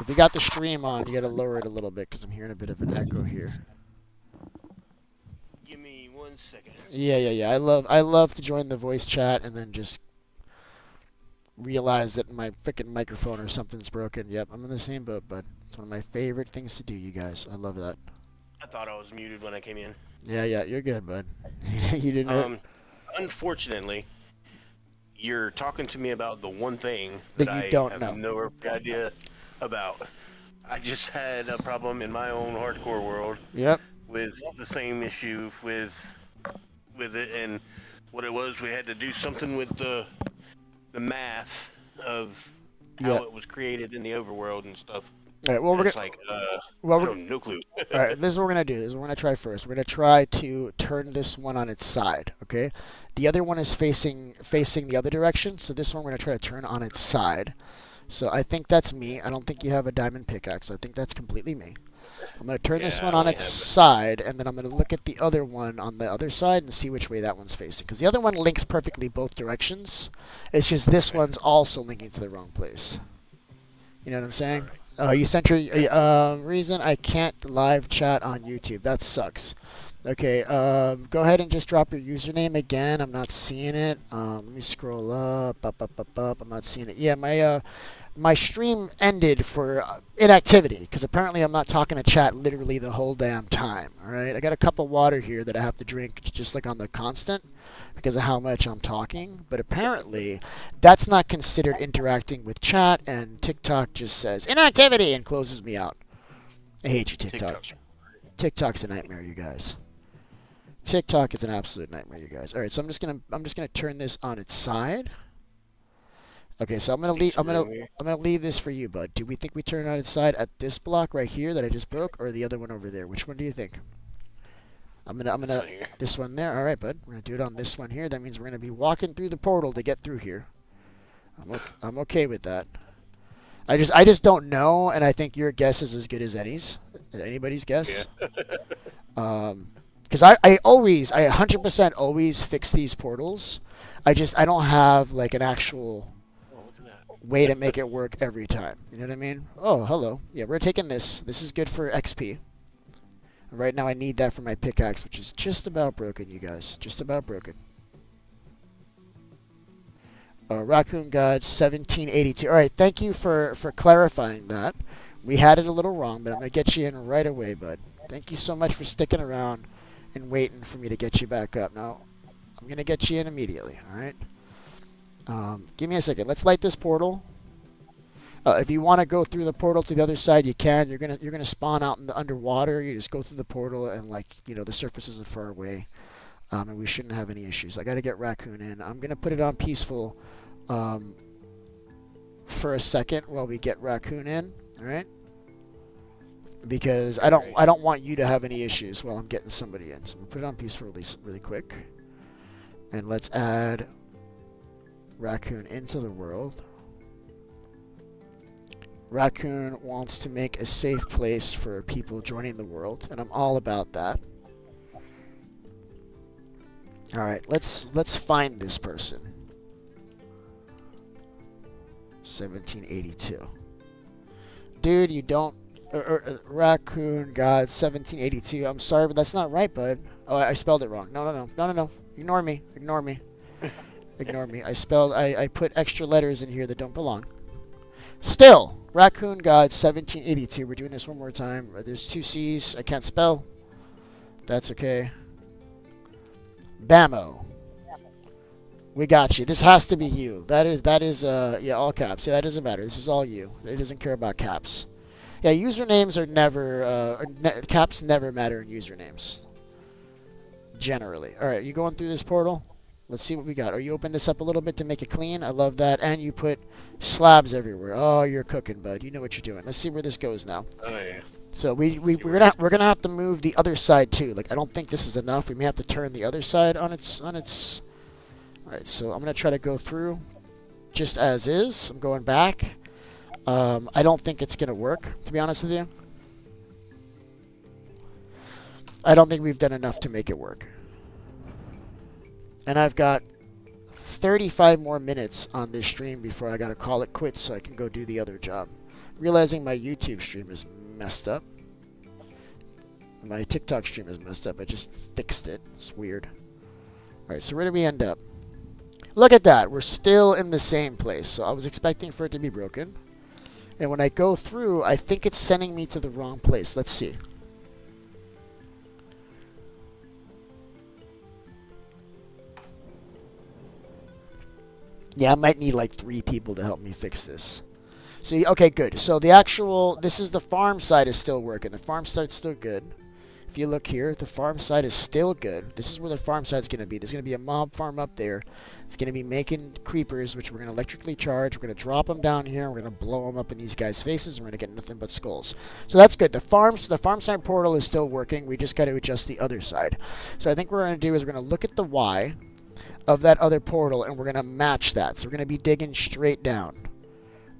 If you got the stream on, you gotta lower it a little bit because I'm hearing a bit of an echo here. Give me 1 second. Yeah. I love to join the voice chat and then just realize that my freaking microphone or something's broken. Yep, I'm in the same boat, bud. It's one of my favorite things to do, you guys. I love that. I thought I was muted when I came in. Yeah, you're good, bud. You didn't know. Unfortunately, you're talking to me about the one thing That that you I don't have know. no idea about. I just had a problem in my own hardcore world Yep. with the same issue with it, and what it was, we had to do something with the math of how Yeah. it was created in the overworld and stuff. All right. Well, And we're it's gonna. like, Well, I we're, have no clue. all right. This is what we're gonna do. This is what we're gonna try first. We're gonna try to turn this one on its side. Okay. The other one is facing the other direction. So this one we're gonna try to turn on its side. So I think that's me. I don't think you have a diamond pickaxe. I think that's completely me. I'm going to turn this Yeah, one I on only its have- side, and then I'm going to look at the other one on the other side and see which way that one's facing. Because the other one links perfectly both directions. It's just this one's also linking to the wrong place. You know what I'm saying? You sent your reason I can't live chat on YouTube. That sucks. Okay, go ahead and just drop your username again. I'm not seeing it. Let me scroll up. I'm not seeing it. Yeah, my stream ended for inactivity because apparently I'm not talking to chat literally the whole damn time. All right, I got a cup of water here that I have to drink just like on the constant because of how much I'm talking. But apparently that's not considered interacting with chat, and TikTok just says inactivity and closes me out. I hate you, TikTok. TikTok's a nightmare, you guys. TikTok is an absolute nightmare, you guys. All right, so I'm just gonna turn this on its side. Okay, so I'm gonna leave this for you, bud. Do we think we turn it on its side at this block right here that I just broke, or the other one over there? Which one do you think? I'm gonna this one there. All right, bud. We're gonna do it on this one here. That means we're gonna be walking through the portal to get through here. I'm okay with that. I just don't know, and I think your guess is as good as anybody's guess. Yeah. Because I 100% always fix these portals. I don't have like an actual Oh, look at that. way to make it work every time. You know what I mean? Oh, hello. Yeah, we're taking this. This is good for XP. Right now I need that for my pickaxe, which is just about broken, you guys. Just about broken. Raccoon God 1782. All right, thank you for clarifying that. We had it a little wrong, but I'm going to get you in right away, bud. Thank you so much for sticking around and waiting for me to get you back up. Now, I'm going to get you in immediately, all right? Give me a second. Let's light this portal. If you want to go through the portal to the other side, you can. You're gonna spawn out in the underwater. You just go through the portal, and the surface isn't far away, and we shouldn't have any issues. I got to get Raccoon in. I'm gonna put it on peaceful for a second while we get Raccoon in. All right? Because I don't want you to have any issues while I'm getting somebody in. So I'm gonna put it on peaceful really quick, and let's add Raccoon into the world. Raccoon wants to make a safe place for people joining the world, and I'm all about that. All right, let's find this person. 1782. Dude, you don't. Raccoon God 1782. I'm sorry, but that's not right, bud. Oh, I spelled it wrong. No. Ignore me. Ignore me. I put extra letters in here that don't belong. Still, Raccoon God 1782. We're doing this one more time. There's two C's. I can't spell. That's okay. Bammo. We got you. This has to be you. That is yeah, all caps. Yeah, that doesn't matter. This is all you. It doesn't care about caps. Yeah, usernames are never caps never matter in usernames. Generally. All right, you going through this portal? Let's see what we got. Oh, you opened this up a little bit to make it clean. I love that. And you put slabs everywhere. Oh, you're cooking, bud. You know what you're doing. Let's see where this goes now. Oh yeah. So we're gonna have to move the other side too. Like I don't think this is enough. We may have to turn the other side on its. All right. So I'm gonna try to go through, just as is. I'm going back. I don't think it's gonna work, to be honest with you. I don't think we've done enough to make it work. And I've got 35 more minutes on this stream before I gotta call it quits so I can go do the other job. Realizing my YouTube stream is messed up. My TikTok stream is messed up. I just fixed it. It's weird. Alright, so where did we end up? Look at that. We're still in the same place. So I was expecting for it to be broken. And when I go through, I think it's sending me to the wrong place. Let's see. Yeah, I might need like 3 people to help me fix this. See, okay, good. So the actual, this is the farm side is still working. The farm side's still good. If you look here, the farm side is still good. This is where the farm side's going to be. There's going to be a mob farm up there. It's going to be making creepers, which we're going to electrically charge. We're going to drop them down here. We're going to blow them up in these guys' faces. And we're going to get nothing but skulls. So that's good. The farm side portal is still working. We just got to adjust the other side. So I think what we're going to do is we're going to look at the Y of that other portal, and we're going to match that. So we're going to be digging straight down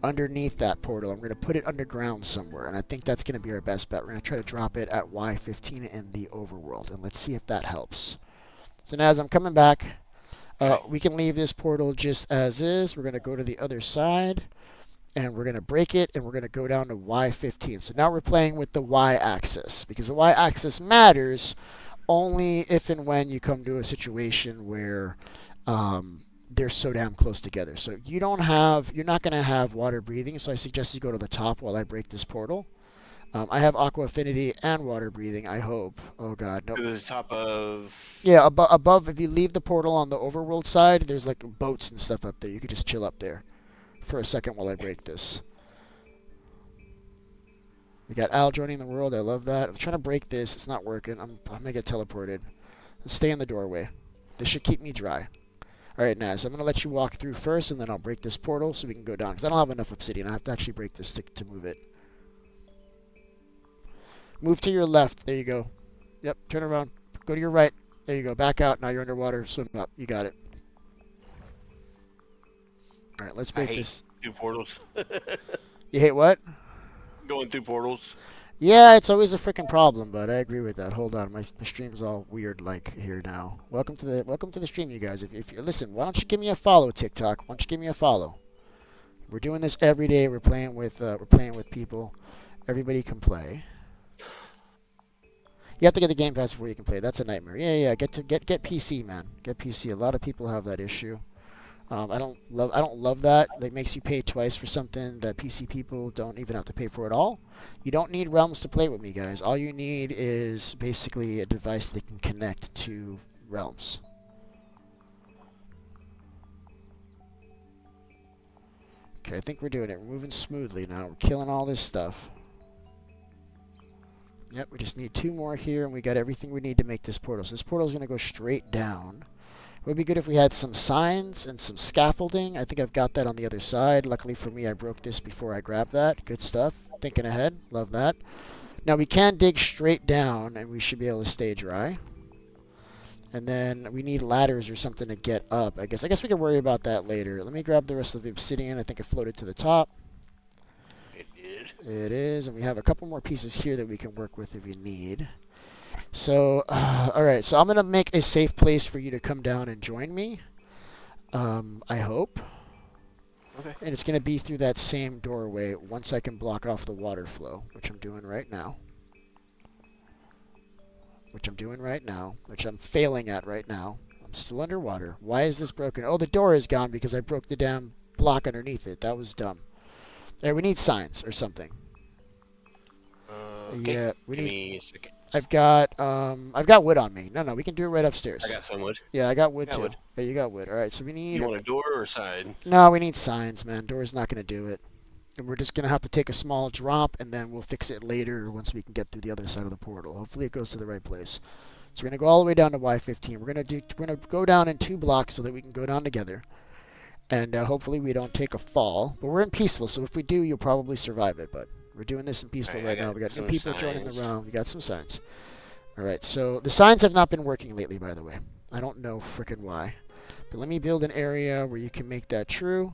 underneath that portal. I'm going to put it underground somewhere, and I think that's going to be our best bet. We're going to try to drop it at Y15 in the overworld, and let's see if that helps. So now as I'm coming back, we can leave this portal just as is. We're going to go to the other side, and we're going to break it, and we're going to go down to Y15. So now we're playing with the Y-axis, because the Y-axis matters only if and when you come to a situation where they're so damn close together. So you're not going to have water breathing, so I suggest you go to the top while I break this portal. I have aqua affinity and water breathing, I hope. Oh god, no. To the top of... Yeah, above, if you leave the portal on the overworld side, there's like boats and stuff up there. You could just chill up there for a second while I break this. We got Al joining the world. I love that. I'm trying to break this. It's not working. I'm going to get teleported. Let's stay in the doorway. This should keep me dry. Alright, Naz, I'm going to let you walk through first, and then I'll break this portal so we can go down. Because I don't have enough obsidian. I have to actually break this to move it. Move to your left. There you go. Yep, turn around. Go to your right. There you go. Back out. Now you're underwater. Swim up. You got it. Alright, let's break this. Two portals. You hate what? Going through portals. Yeah, it's always a freaking problem, but I agree with that. Hold on, my stream's all weird like here now. Welcome to the stream, you guys. If you listen, why don't you give me a follow, TikTok? Why don't you give me a follow? We're doing this every day. We're playing with people. Everybody can play. You have to get the Game Pass before you can play. That's a nightmare. Yeah. Get PC, man. Get PC. A lot of people have that issue. I don't love that. It makes you pay twice for something that PC people don't even have to pay for at all. You don't need Realms to play with me, guys. All you need is basically a device that can connect to Realms. Okay, I think we're doing it. We're moving smoothly now. We're killing all this stuff. Yep, we just need 2 more here, and we got everything we need to make this portal. So this portal is going to go straight down. It would be good if we had some signs and some scaffolding. I think I've got that on the other side. Luckily for me, I broke this before I grabbed that. Good stuff. Thinking ahead. Love that. Now we can dig straight down, and we should be able to stay dry. And then we need ladders or something to get up. I guess we can worry about that later. Let me grab the rest of the obsidian. I think it floated to the top. It did. It is. And we have a couple more pieces here that we can work with if we need. So, alright, so I'm going to make a safe place for you to come down and join me. I hope. Okay. And it's going to be through that same doorway once I can block off the water flow, which I'm doing right now. Which I'm failing at right now. I'm still underwater. Why is this broken? Oh, the door is gone because I broke the damn block underneath it. That was dumb. Alright, we need signs or something. Okay. Yeah, Give me a second. I've got wood on me. No, we can do it right upstairs. I got some wood. Yeah, I got wood Got too. wood. Yeah, you got wood. All right, so we need. You want a door or a side? No, we need signs, man. Door's not gonna do it, and we're just gonna have to take a small drop, and then we'll fix it later once we can get through the other side of the portal. Hopefully, it goes to the right place. So we're gonna go all the way down to Y15. We're gonna go down in 2 blocks so that we can go down together, and hopefully we don't take a fall. But we're in peaceful, so if we do, you'll probably survive it. But we're doing this in peaceful right now. We got new people joining the room. We got some signs. Alright, so the signs have not been working lately, by the way. I don't know frickin' why. But let me build an area where you can make that true.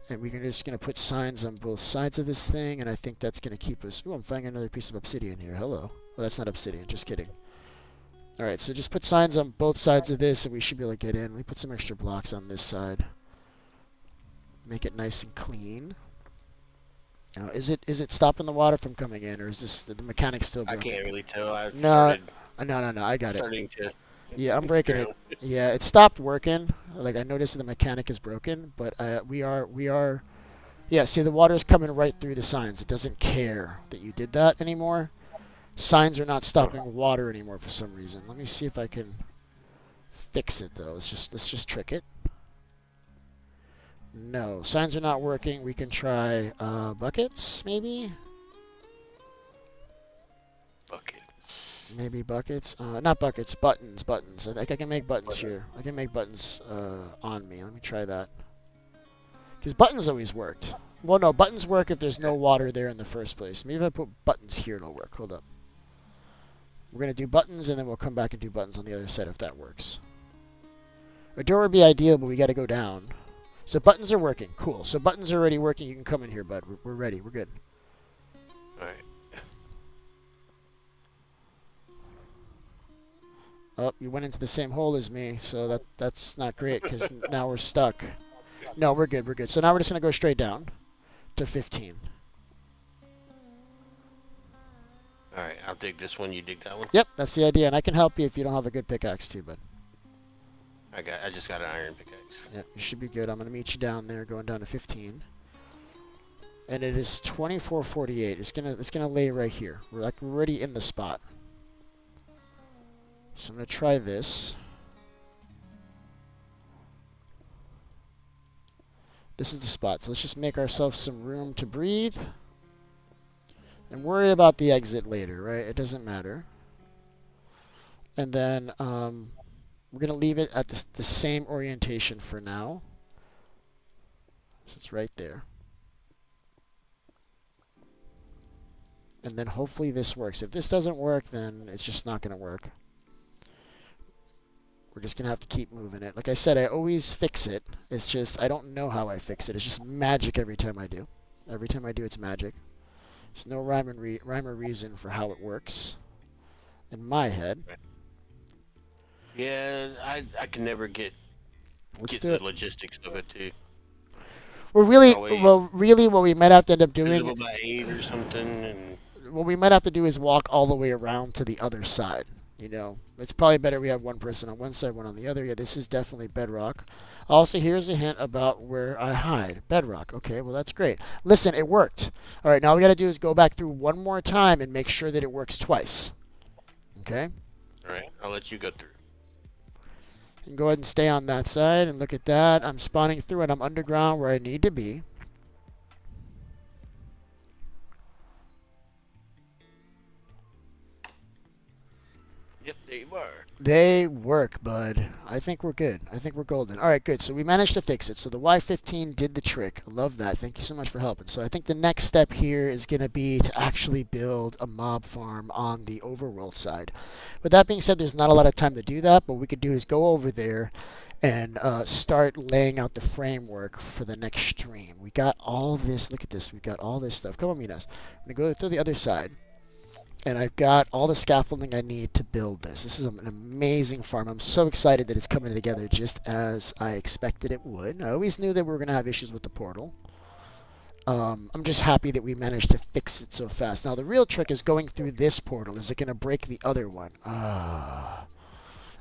And we're just going to put signs on both sides of this thing, and I think that's going to keep us... Ooh, I'm finding another piece of obsidian here. Hello. Oh, that's not obsidian, just kidding. Alright, so just put signs on both sides of this, and we should be able to get in. Let me put some extra blocks on this side. Make it nice and clean. Now, is it stopping the water from coming in, or is this the mechanic still I broken? can't really tell. I No, no. I got it. starting to Yeah, I'm hit the breaking it. ground. Yeah, it stopped working. Like I noticed the mechanic is broken, but we are. Yeah, see the water's coming right through the signs. It doesn't care that you did that anymore. Signs are not stopping water anymore for some reason. Let me see if I can fix it though. Let's just trick it. No, signs are not working. We can try buckets, maybe. Buckets. Maybe buckets. Not buckets. Buttons. Buttons. I think I can make buttons here. I can make buttons on me. Let me try that. Because buttons always worked. Well, no, buttons work if there's no water there in the first place. Maybe if I put buttons here, it'll work. Hold up. We're going to do buttons, and then we'll come back and do buttons on the other side if that works. A door would be ideal, but we got to go down. So buttons are working. Cool. So buttons are already working. You can come in here, bud. We're ready. We're good. All right. Oh, you went into the same hole as me, so that's not great because now we're stuck. No, we're good. We're good. So now we're just going to go straight down to 15. All right. I'll dig this one. You dig that one. Yep, that's the idea. And I can help you if you don't have a good pickaxe too, bud. I just got an iron pickaxe. Yep, you should be good. I'm going to meet you down there, going down to 15. And it is 24:48. It's gonna lay right here. We're like already in the spot. So I'm gonna try this. This is the spot. So let's just make ourselves some room to breathe. And worry about the exit later, right? It doesn't matter. And then we're gonna leave it at the same orientation for now. So it's right there. And then hopefully this works. If this doesn't work, then it's just not going to work. We're just going to have to keep moving it. Like I said, I always fix it. It's just, I don't know how I fix it. It's just magic every time I do. Every time I do, it's magic. There's no rhyme or reason for how it works in my head. Yeah, I can never get Let's do the it. logistics of it too. Really, what we might have to end up doing, Visible by 8 or something, and what we might have to do is walk all the way around to the other side. You know, it's probably better we have one person on one side, one on the other. Yeah, this is definitely bedrock. Also, here's a hint about where I hide. Bedrock. Okay, well, that's great. Listen, it worked. All right, now all we got to do is go back through one more time and make sure that it works twice. Okay? all right, I'll let you go through. You can go ahead and stay on that side and look at that. I'm spawning through and I'm underground where I need to be. Yep, there you are. They work, bud. I think we're good. I think we're golden. All right, good. So we managed to fix it. So the Y15 did the trick. I love that. Thank you so much for helping. So I think the next step here is going to be to actually build a mob farm on the overworld side. With that being said, there's not a lot of time to do that. But what we could do is go over there and start laying out the framework for the next stream. We got all this. Look at this. We got all this stuff. Come on, Minas. I'm going to go through the other side. And I've got all the scaffolding I need to build this. This is an amazing farm. I'm so excited that it's coming together just as I expected it would. I always knew that we were going to have issues with the portal. I'm just happy that we managed to fix it so fast. Now, the real trick is going through this portal. Is it going to break the other one? All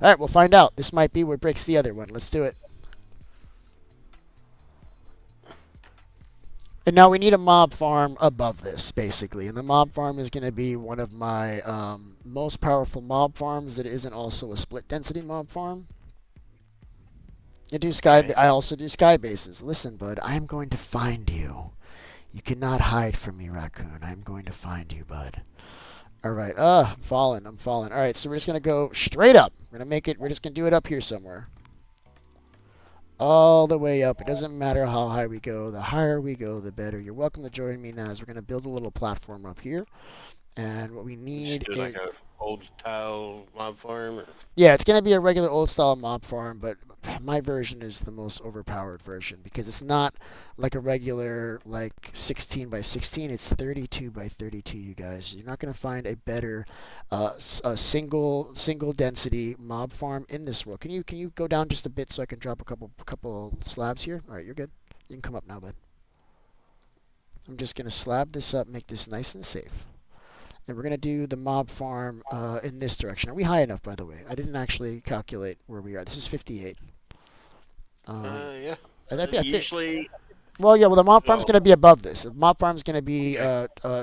right, we'll find out. This might be what breaks the other one. Let's do it. And now we need a mob farm above this, basically. And the mob farm is going to be one of my most powerful mob farms that isn't also a split density mob farm. I also do sky bases. Listen, bud, I am going to find you. You cannot hide from me, raccoon. I'm going to find you, bud. All right. I'm falling. All right, so we're just going to go straight up. We're just going to do it up here somewhere. All the way up. It doesn't matter how high we go. The higher we go, the better. You're welcome to join me now as we're going to build a little platform up here. And what we need Just do like a old style mob farm. Or? Yeah, it's going to be a regular old style mob farm, but my version is the most overpowered version because it's not like a regular 16 by 16. It's 32 by 32, you guys. You're not going to find a better single density mob farm in this world. Can you go down just a bit so I can drop a couple slabs here? All right, you're good. You can come up now, bud. I'm just going to slab this up, make this nice and safe. And we're going to do the mob farm in this direction. Are we high enough, by the way? I didn't actually calculate where we are. This is 58. Yeah. I think, Usually, well, yeah, well, the mob farm's Oh. going to be above this. The mob farm's going to be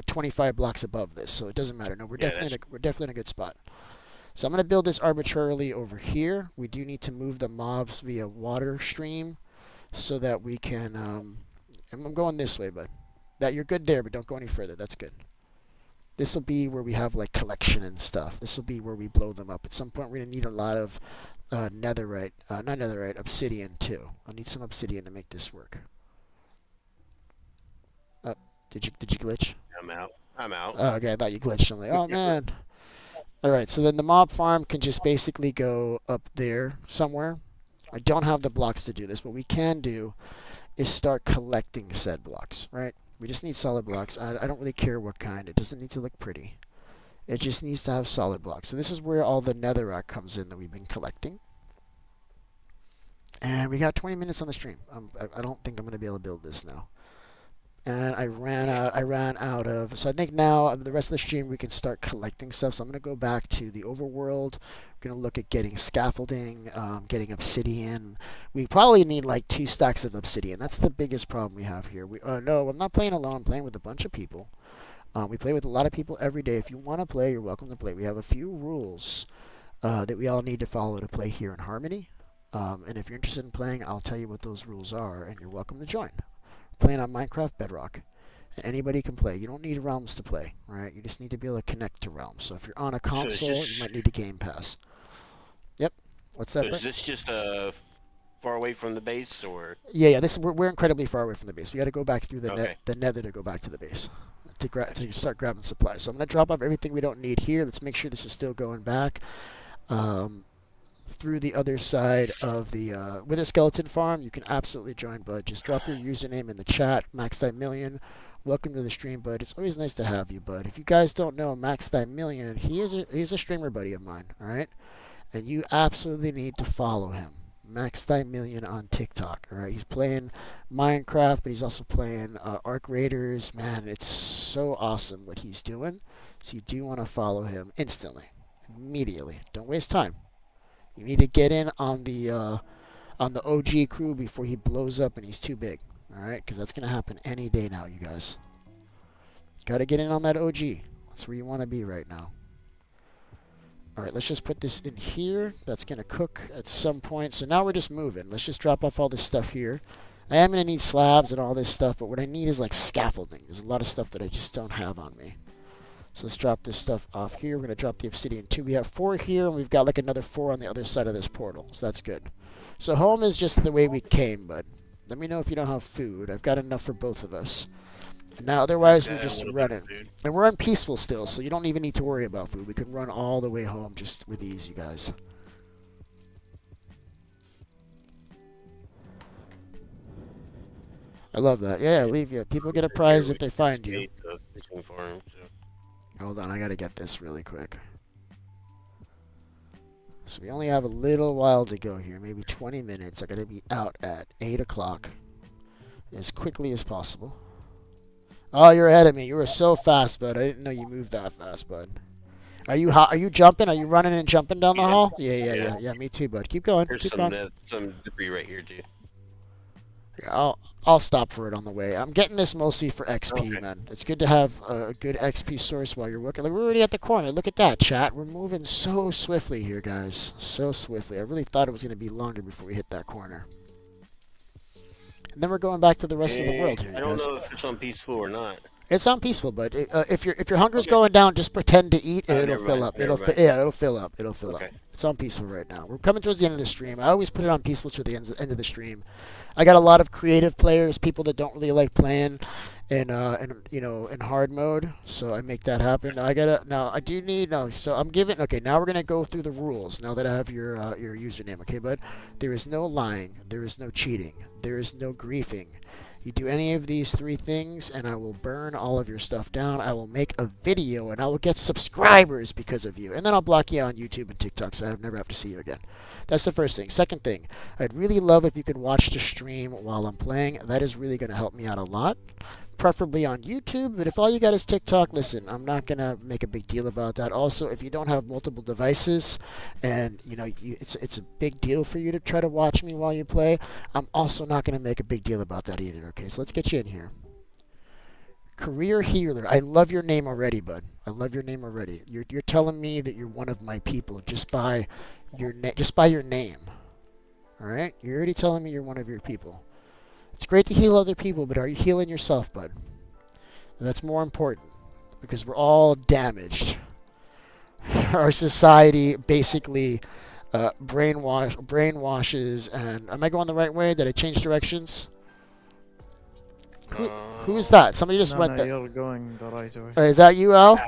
25 blocks above this, so it doesn't matter. No, we're Yeah, we're definitely in a good spot. So I'm going to build this arbitrarily over here. We do need to move the mobs via water stream so that we can. I'm going this way, bud. That you're good there, but don't go any further. That's good. This will be where we have like collection and stuff. This will be where we blow them up. At some point, we're going to need a lot of netherite, not netherite, obsidian too. I'll need some obsidian to make this work. Did you glitch? I'm out. I'm out. Oh, okay, I thought you glitched. I'm like, oh man. All right, so then the mob farm can just basically go up there somewhere. I don't have the blocks to do this. What we can do is start collecting said blocks, right? We just need solid blocks. I don't really care what kind. It doesn't need to look pretty. It just needs to have solid blocks. So this is where all the netherrack comes in that we've been collecting. And we got 20 minutes on the stream. I don't think I'm going to be able to build this now. And I ran out of, so I think now the rest of the stream we can start collecting stuff. So I'm going to go back to the overworld. We're going to look at getting scaffolding, getting obsidian. We probably need like 2 stacks of obsidian. That's the biggest problem we have here. No, I'm not playing alone. I'm playing with a bunch of people. We play with a lot of people every day. If you want to play, you're welcome to play. We have a few rules that we all need to follow to play here in Harmony. And if you're interested in playing, I'll tell you what those rules are, and you're welcome to join. Playing on Minecraft Bedrock, and anybody can play. You don't need realms to play, right? You just need to be able to connect to realms. So if you're on a console, you might need a Game Pass. Yep. What's that? Is this just far away from the base, or? Yeah. We're incredibly far away from the base. We got to go back through Okay. the nether to go back to the base to start grabbing supplies. So I'm gonna drop off everything we don't need here. Let's make sure this is still going back. Through the other side of the Wither Skeleton Farm. You can absolutely join, bud. Just drop your username in the chat, MaxThyMillion. Welcome to the stream, bud. It's always nice to have you, bud. If you guys don't know MaxThyMillion, he's a streamer buddy of mine, all right? And you absolutely need to follow him. MaxThyMillion on TikTok, all right? He's playing Minecraft, but he's also playing Arc Raiders. Man, it's so awesome what he's doing. So you do want to follow him instantly, immediately. Don't waste time. You need to get in on the OG crew before he blows up and he's too big. All right, because that's gonna happen any day now, you guys. Gotta get in on that OG. That's where you want to be right now. All right, let's just put this in here. That's gonna cook at some point. So now we're just moving. Let's just drop off all this stuff here. I am gonna need slabs and all this stuff, but what I need is like scaffolding. There's a lot of stuff that I just don't have on me. So let's drop this stuff off here. We're going to drop the obsidian too. We have 4 here, and we've got like another 4 on the other side of this portal. So that's good. So home is just the way we came, bud. Let me know if you don't have food. I've got enough for both of us. Now, otherwise, we're just running. And we're on peaceful still, so you don't even need to worry about food. We can run all the way home just with ease, you guys. I love that. Yeah, leave you. People get a prize if they find you. Hold on, I gotta get this really quick. So we only have a little while to go here, maybe 20 minutes. I gotta be out at 8 o'clock as quickly as possible. Oh, you're ahead of me. You were so fast, bud. I didn't know you moved that fast, bud. Are you jumping? Are you running and jumping down the hall? Yeah. Me too, bud. Keep going. There's Keep going. some debris right here too. Yeah, I'll stop for it on the way. I'm getting this mostly for XP, Okay. man. It's good to have a good XP source while you're working. Like, we're already at the corner. Look at that, chat. We're moving so swiftly here, guys. So swiftly. I really thought it was going to be longer before we hit that corner. And then we're going back to the rest of the world here, I don't guys. know if it's on peaceful or not. It's on peaceful, but if your hunger's going down, just pretend to eat, and it'll Never fill mind, up. never mind. It'll fill up. It'll fill up. Okay. It's on peaceful right now. We're coming towards the end of the stream. I always put it on peaceful to the end of the stream. I got a lot of creative players, people that don't really like playing in hard mode, so I make that happen. So I'm giving. Okay, now we're gonna go through the rules. Now that I have your username, okay, bud. There is no lying. There is no cheating. There is no griefing. You do any of these 3 things, and I will burn all of your stuff down. I will make a video, and I will get subscribers because of you. And then I'll block you on YouTube and TikTok, so I never have to see you again. That's the first thing. Second thing, I'd really love if you can watch the stream while I'm playing. That is really going to help me out a lot. preferably on YouTube. But if all you got is TikTok, listen, I'm not gonna make a big deal about that. Also, if you don't have multiple devices, and it's a big deal for you to try to watch me while you play, I'm also not gonna make a big deal about that either. Okay, so let's get you in here. Career Healer. I love your name already, bud. I love your name already. You're telling me that you're one of my people just by your name. All right? You're already telling me you're one of your people. It's great to heal other people, but are you healing yourself, bud? And that's more important because we're all damaged. Our society basically brainwashes. And am I going the right way? Did I change directions? Who is that? Somebody just went there. You're going the right way. Is that you, Al?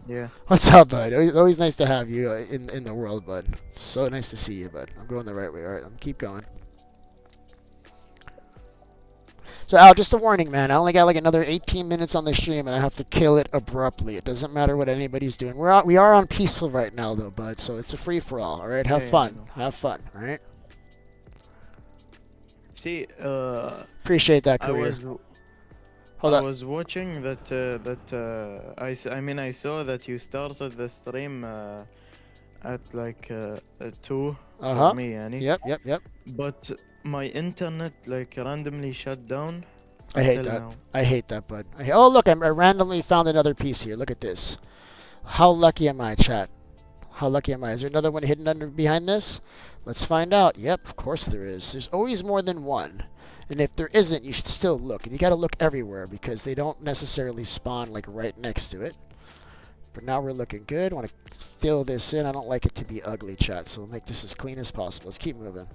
Yeah. What's up, bud? Always nice to have you in the world, bud. It's so nice to see you, bud. I'm going the right way. All right, keep going. So, Al, just a warning, man. I only got like another 18 minutes on the stream, and I have to kill it abruptly. It doesn't matter what anybody's doing. We are on peaceful right now, though, bud. So it's a free for all. All right, have fun. Have fun. All right. See, appreciate that, Career. I was watching that. I saw that you started the stream at like 2 for me, yani. Yep. But my internet like randomly shut down. I hate that. I hate that, bud. Oh, look, I randomly found another piece here. Look at this. How lucky am I, chat? How lucky am I? Is there another one hidden behind this? Let's find out. Yep, of course there is. There's always more than one. And if there isn't, you should still look. And you got to look everywhere because they don't necessarily spawn like right next to it. But now we're looking good. I want to fill this in. I don't like it to be ugly, chat. So we'll make this as clean as possible. Let's keep moving.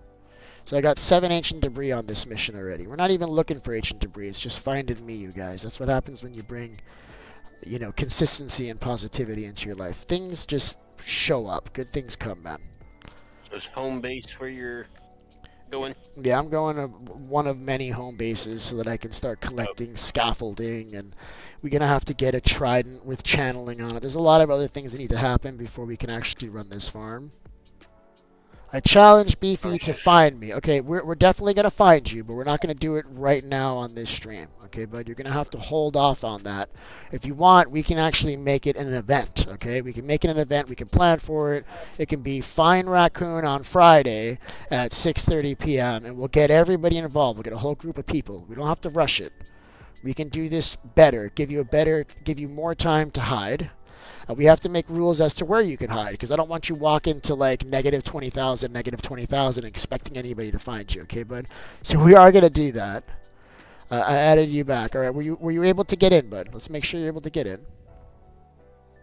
So I got 7 ancient debris on this mission already. We're not even looking for ancient debris. It's just finding me, you guys. That's what happens when you bring, consistency and positivity into your life. Things just show up. Good things come, man. So is home base where you're going? Yeah, I'm going to one of many home bases so that I can start collecting scaffolding, and we're going to have to get a trident with channeling on it. There's a lot of other things that need to happen before we can actually run this farm. I challenge Beefy to find me. Okay, we're definitely going to find you, but we're not going to do it right now on this stream. Okay, bud, you're going to have to hold off on that. If you want, we can actually make it an event. Okay, we can make it an event. We can plan for it. It can be Find Raccoon on Friday at 6:30 p.m. and we'll get everybody involved. We'll get a whole group of people. We don't have to rush it. We can do this better. Give you more time to hide. We have to make rules as to where you can hide, because I don't want you walking to like negative 20,000, expecting anybody to find you. Okay, bud? So we are gonna do that. I added you back. All right, were you able to get in, bud? Let's make sure you're able to get in,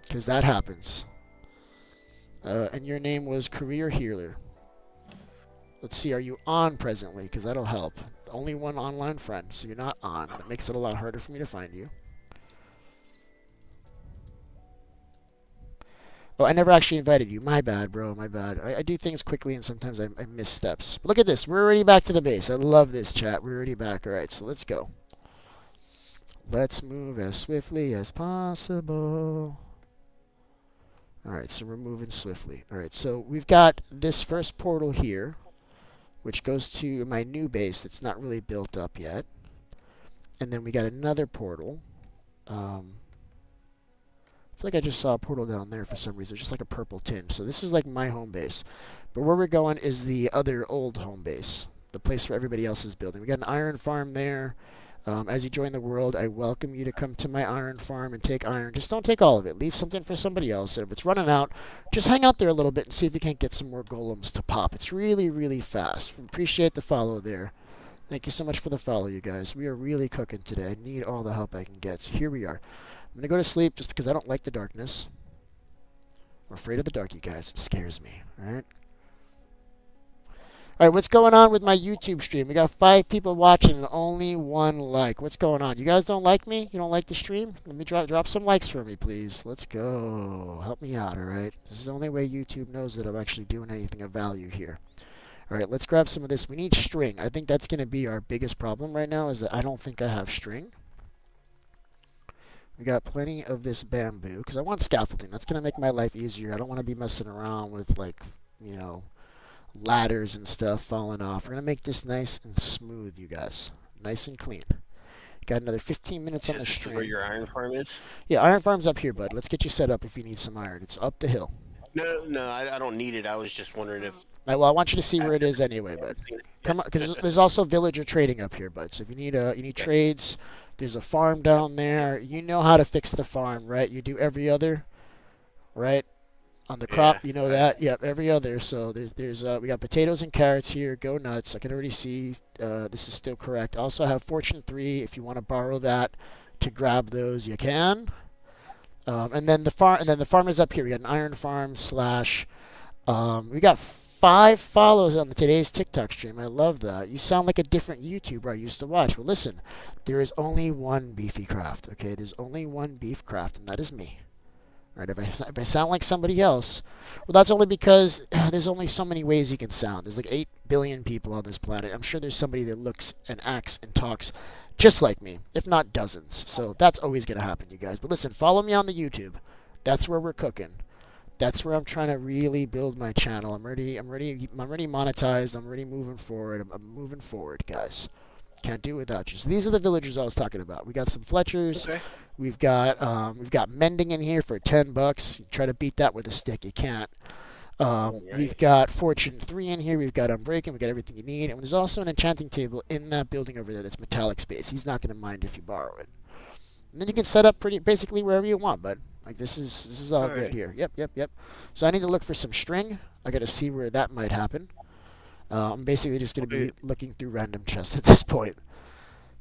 because that happens. And your name was Career Healer. Let's see, are you on presently? Because that'll help. Only one online friend, so you're not on. That makes it a lot harder for me to find you. Oh, I never actually invited you. My bad, bro. My bad. I do things quickly, and sometimes I miss steps. But look at this. We're already back to the base. I love this, chat. We're already back. All right, so let's go. Let's move as swiftly as possible. All right, so we're moving swiftly. All right, so we've got this first portal here, which goes to my new base that's not really built up yet. And then we got another portal. I feel like I just saw a portal down there for some reason. It's just like a purple tinge. So this is like my home base. But where we're going is the other old home base, the place where everybody else is building. We got an iron farm there. As you join the world, I welcome you to come to my iron farm and take iron. Just don't take all of it. Leave something for somebody else. And if it's running out, just hang out there a little bit and see if you can't get some more golems to pop. It's really, really fast. Appreciate the follow there. Thank you so much for the follow, you guys. We are really cooking today. I need all the help I can get. So here we are. I'm going to go to sleep just because I don't like the darkness. I'm afraid of the dark, you guys. It scares me, all right? All right, what's going on with my YouTube stream? We got 5 people watching and only 1 like. What's going on? You guys don't like me? You don't like the stream? Let me drop some likes for me, please. Let's go. Help me out, all right? This is the only way YouTube knows that I'm actually doing anything of value here. All right, let's grab some of this. We need string. I think that's going to be our biggest problem right now is that I don't think I have string. We got plenty of this bamboo because I want scaffolding. That's going to make my life easier. I don't want to be messing around with, like, ladders and stuff falling off. We're going to make this nice and smooth, you guys. Nice and clean. Got another 15 minutes on the This is where stream. your iron farm is? Yeah, iron farm's up here, bud. Let's get you set up if you need some iron. It's up the hill. No, I don't need it. I was just wondering if. Well, I want you to see where it is anyway, bud. Come on, because there's also villager trading up here, bud. So if you need trades, there's a farm down there. You know how to fix the farm, right? You do every other, right? On the crop, Yeah. you know that. Yep, every other. So there's we got potatoes and carrots here. Go nuts! I can already see this is still correct. I also have Fortune 3. If you want to borrow that to grab those, you can. And then the farm is up here. We got an iron farm slash. We got 5 follows on today's TikTok stream. I love that. You sound like a different YouTuber I used to watch. Well, listen, there is only one Beefy Craft. Okay, there's only one Beef Craft, and that is me. Right? If I sound like somebody else, well, that's only because there's only so many ways you can sound. There's like 8 billion people on this planet. I'm sure there's somebody that looks and acts and talks just like me, if not dozens. So that's always going to happen, you guys. But listen, follow me on the YouTube. That's where we're cooking. That's where I'm trying to really build my channel. I'm already monetized. I'm already moving forward. I'm moving forward, guys. Can't do it without you. So these are the villagers I was talking about. We got some Fletchers. Okay. We've got mending in here for $10. You try to beat that with a stick, you can't. We've got Fortune 3 in here. We've got Unbreaking. We've got everything you need. And there's also an enchanting table in that building over there that's metallic space. He's not going to mind if you borrow it. And then you can set up basically wherever you want, bud. Like this is all good here. Yep. So I need to look for some string. I got to see where that might happen. I'm basically just going to be looking through random chests at this point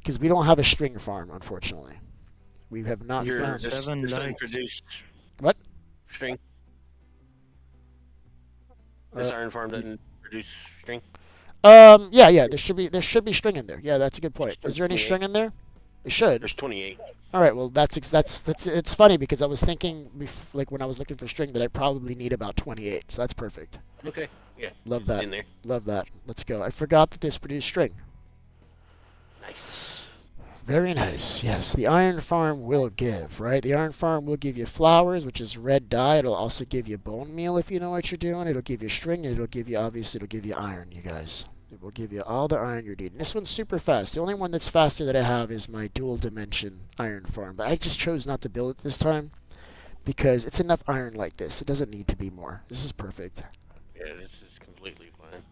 because we don't have a string farm, unfortunately. We have not found this doesn't produce what? String. This iron farm doesn't produce string. Yeah. There should be string in there. Yeah, that's a good point. Is there any string in there? It should. There's 28. All right. Well, that's it's funny because I was thinking like when I was looking for string that I probably need about 28. So that's perfect. Okay. Yeah. Love that. In there. Love that. Let's go. I forgot that this produced string. Nice. Very nice. Yes, the iron farm will give, right? The iron farm will give you flowers, which is red dye. It'll also give you bone meal if you know what you're doing. It'll give you string, and it'll give you iron, you guys. It will give you all the iron you need. And this one's super fast. The only one that's faster that I have is my dual dimension iron farm. But I just chose not to build it this time because it's enough iron like this. It doesn't need to be more. This is perfect. Yeah, this is completely fine.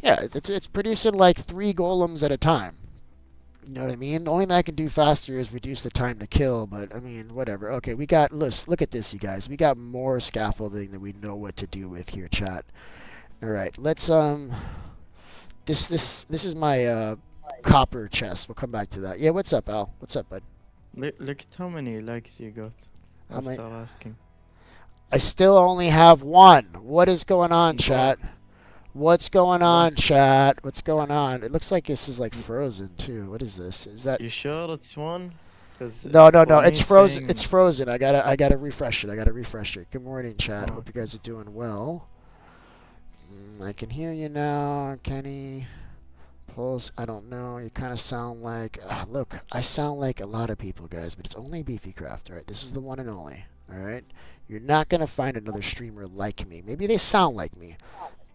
Yeah, it's producing like 3 golems at a time. You know what I mean? The only thing I can do faster is reduce the time to kill, but I mean, whatever. Okay, we got, look at this, you guys. We got more scaffolding than we know what to do with here, chat. All right, let's, this is my, copper chest. We'll come back to that. Yeah, what's up, Al? What's up, bud? Look at how many likes you got How many? after asking. I still only have 1. What is going on, chat? What's going on, chat? What's going on? It looks like this is like frozen too. What is this? Is that? You sure it's 1? 'Cause, No. for me It's frozen. saying- It's frozen. I gotta refresh it. Good morning, chat. Oh. Hope you guys are doing well. I can hear you now, Kenny. Pulse. I don't know. You kind of sound like. Look, I sound like a lot of people, guys, but it's only Beefy Craft, right? This is the one and only. All right. You're not gonna find another streamer like me. Maybe they sound like me,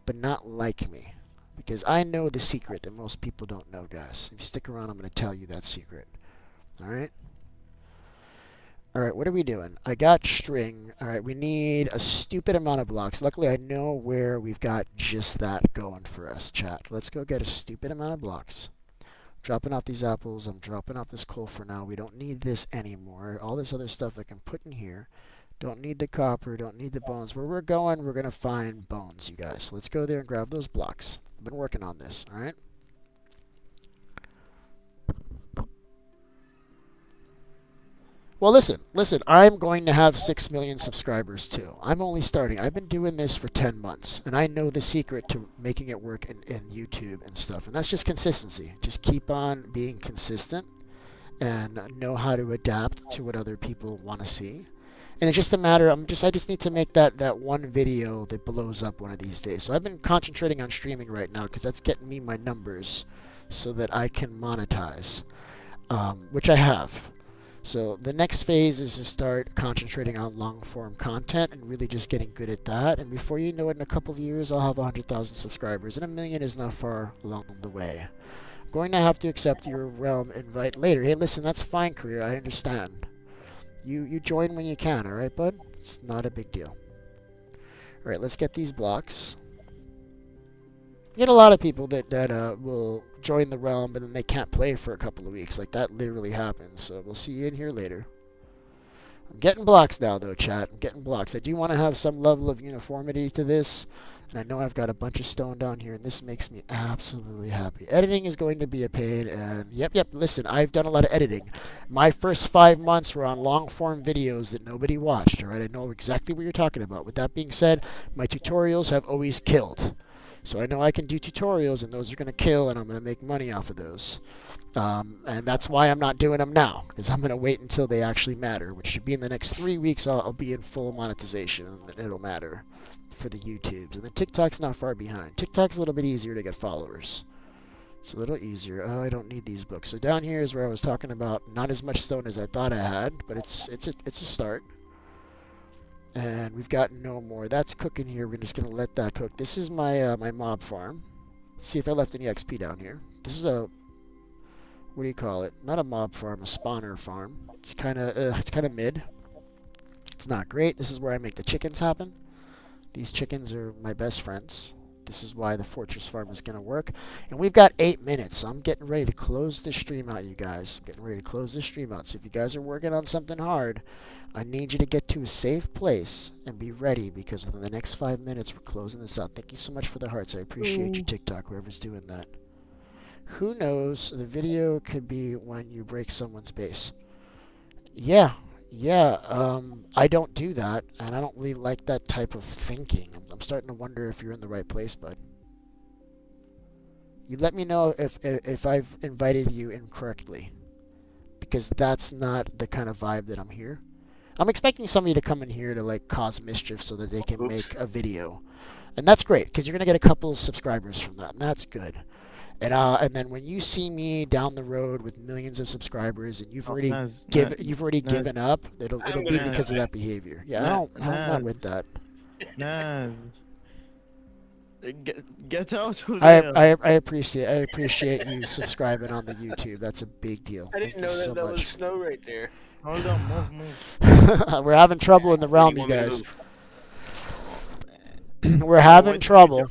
but not like me. Because I know the secret that most people don't know, guys. If you stick around, I'm going to tell you that secret. Alright? Alright, what are we doing? I got string. Alright, we need a stupid amount of blocks. Luckily, I know where we've got just that going for us, chat. Let's go get a stupid amount of blocks. Dropping off these apples. I'm dropping off this coal for now. We don't need this anymore. All this other stuff I can put in here. Don't need the copper, don't need the bones. Where we're going to find bones, you guys. So let's go there and grab those blocks. I've been working on this, alright? Well, listen, I'm going to have 6 million subscribers too. I'm only starting. I've been doing this for 10 months, and I know the secret to making it work in YouTube and stuff, and that's just consistency. Just keep on being consistent and know how to adapt to what other people want to see. And it's just a matter, I just need to make that one video that blows up one of these days. So I've been concentrating on streaming right now because that's getting me my numbers so that I can monetize, which I have. So the next phase is to start concentrating on long-form content and really just getting good at that. And before you know it, in a couple of years, I'll have 100,000 subscribers. And 1 million is not far along the way. going to have to accept your realm invite later. Hey, listen, that's fine, Career. I understand. You join when you can, alright, bud? It's not a big deal. Alright, let's get these blocks. You get a lot of people that will join the realm, but then they can't play for a couple of weeks. Like, that literally happens. So we'll see you in here later. I'm getting blocks now, though, chat. I'm getting blocks. I do want to have some level of uniformity to this. And I know I've got a bunch of stone down here, and this makes me absolutely happy. Editing is going to be a pain, and yep, listen, I've done a lot of editing. My first 5 months were on long-form videos that nobody watched, alright? I know exactly what you're talking about. With that being said, my tutorials have always killed. So I know I can do tutorials, and those are going to kill, and I'm going to make money off of those. And that's why I'm not doing them now, because I'm going to wait until they actually matter, which should be in the next 3 weeks. I'll be in full monetization, and it'll matter for the YouTubes. And then TikTok's not far behind. TikTok's a little bit easier to get followers. It's a little easier. Oh, I don't need these books. So down here is where I was talking about not as much stone as I thought I had, but it's a start. And we've got no more. That's cooking here. We're just gonna let that cook. This is my my mob farm. Let's see if I left any XP down here. This is a, what do you call it? Not a mob farm, a spawner farm. It's kind of mid. It's not great. This is where I make the chickens happen. These chickens are my best friends. This is why the fortress farm is going to work. And we've got 8 minutes, so I'm getting ready to close the stream out, you guys. I'm getting ready to close the stream out. So if you guys are working on something hard, I need you to get to a safe place and be ready, because within the next 5 minutes, we're closing this out. Thank you so much for the hearts. I appreciate you, TikTok, whoever's doing that. Who knows? The video could be when you break someone's base. Yeah, I don't do that, and I don't really like that type of thinking. I'm starting to wonder if you're in the right place, bud. You let me know if I've invited you incorrectly, because that's not the kind of vibe that I'm here. I'm expecting somebody to come in here to like cause mischief so that they can make a video, and that's great because you're gonna get a couple subscribers from that, and that's good. And then when you see me down the road with millions of subscribers and you've already given up, it'll be because of that behavior. Yeah, I'm not with that. Naz, get out of there. I appreciate you subscribing on the YouTube. That's a big deal. I didn't know that was snow right there. Hold on, move. We're having trouble in the realm, you guys. We're having trouble.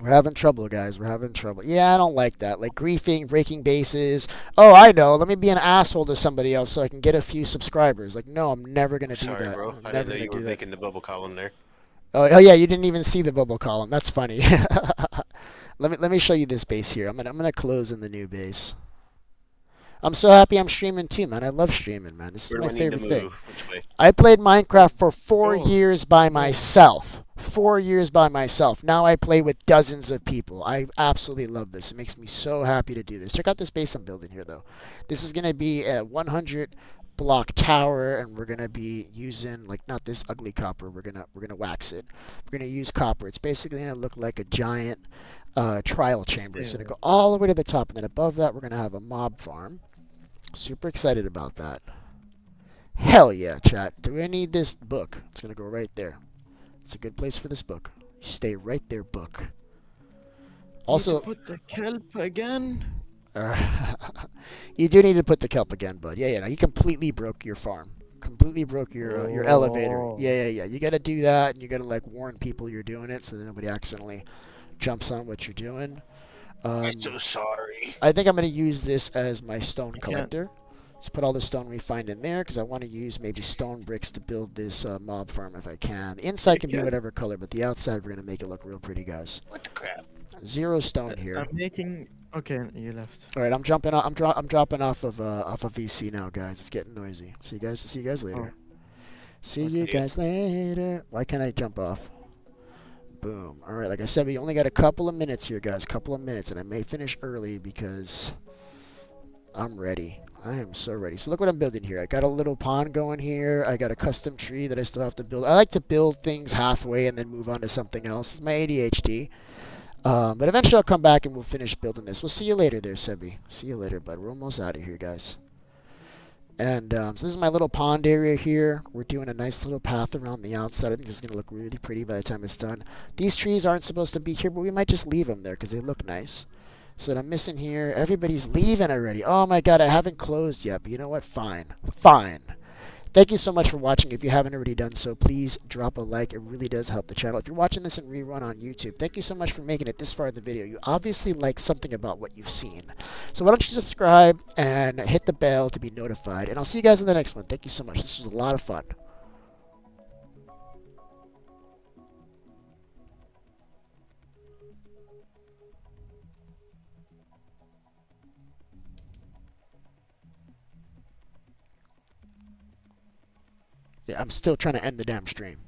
We're having trouble, guys. We're having trouble. Yeah, I don't like that. Like griefing, breaking bases. Oh, I know. Let me be an asshole to somebody else so I can get a few subscribers. Like, no, I'm never going to do that. Sorry, bro. I didn't know you were making the bubble column there. Oh, yeah, you didn't even see the bubble column. That's funny. Let me show you this base here. I'm gonna close in the new base. I'm so happy I'm streaming too, man. I love streaming, man. This is my favorite thing. I played Minecraft for 4 years by myself. 4 years by myself. Now I play with dozens of people. I absolutely love this. It makes me so happy to do this. Check out this base I'm building here, though. This is going to be a 100 block tower, and we're going to be using, like, not this ugly copper. We're gonna wax it. We're going to use copper. It's basically going to look like a giant trial chamber. It's going to go all the way to the top, and then above that we're going to have a mob farm. Super excited about that. Hell yeah, chat. Do I need this book? It's going to go right there. It's a good place for this book. You stay right there, book. Also, put the kelp again? You do need to put the kelp again, bud. Yeah, no, you completely broke your farm. Completely broke your elevator. Yeah. You got to do that, and you got to like warn people you're doing it so that nobody accidentally jumps on what you're doing. I'm so sorry. I think I'm going to use this as my stone collector. Let's put all the stone we find in there, because I want to use maybe stone bricks to build this mob farm if I can. The inside can be whatever color, but the outside we're going to make it look real pretty, guys. What the crap? 0 stone here. I'm making... Okay, you left. All right, I'm jumping. I'm dropping off of VC now, guys. It's getting noisy. See you guys later. See you guys later. Why can't I jump off? Boom. All right, like I said, we only got a couple of minutes here, guys. Couple of minutes, and I may finish early because I'm ready. I am so ready. So look what I'm building here. I got a little pond going here. I got a custom tree that I still have to build. I like to build things halfway and then move on to something else. It's my ADHD. But eventually I'll come back and we'll finish building this. We'll see you later there, Sebi. See you later, bud. We're almost out of here, guys. And so this is my little pond area here. We're doing a nice little path around the outside. I think this is going to look really pretty by the time it's done. These trees aren't supposed to be here, but we might just leave them there because they look nice. So what I'm missing here, everybody's leaving already. Oh my god, I haven't closed yet, but you know what? Fine. Fine. Thank you so much for watching. If you haven't already done so, please drop a like. It really does help the channel. If you're watching this in rerun on YouTube, thank you so much for making it this far in the video. You obviously like something about what you've seen. So why don't you subscribe and hit the bell to be notified. And I'll see you guys in the next one. Thank you so much. This was a lot of fun. Yeah, I'm still trying to end the damn stream.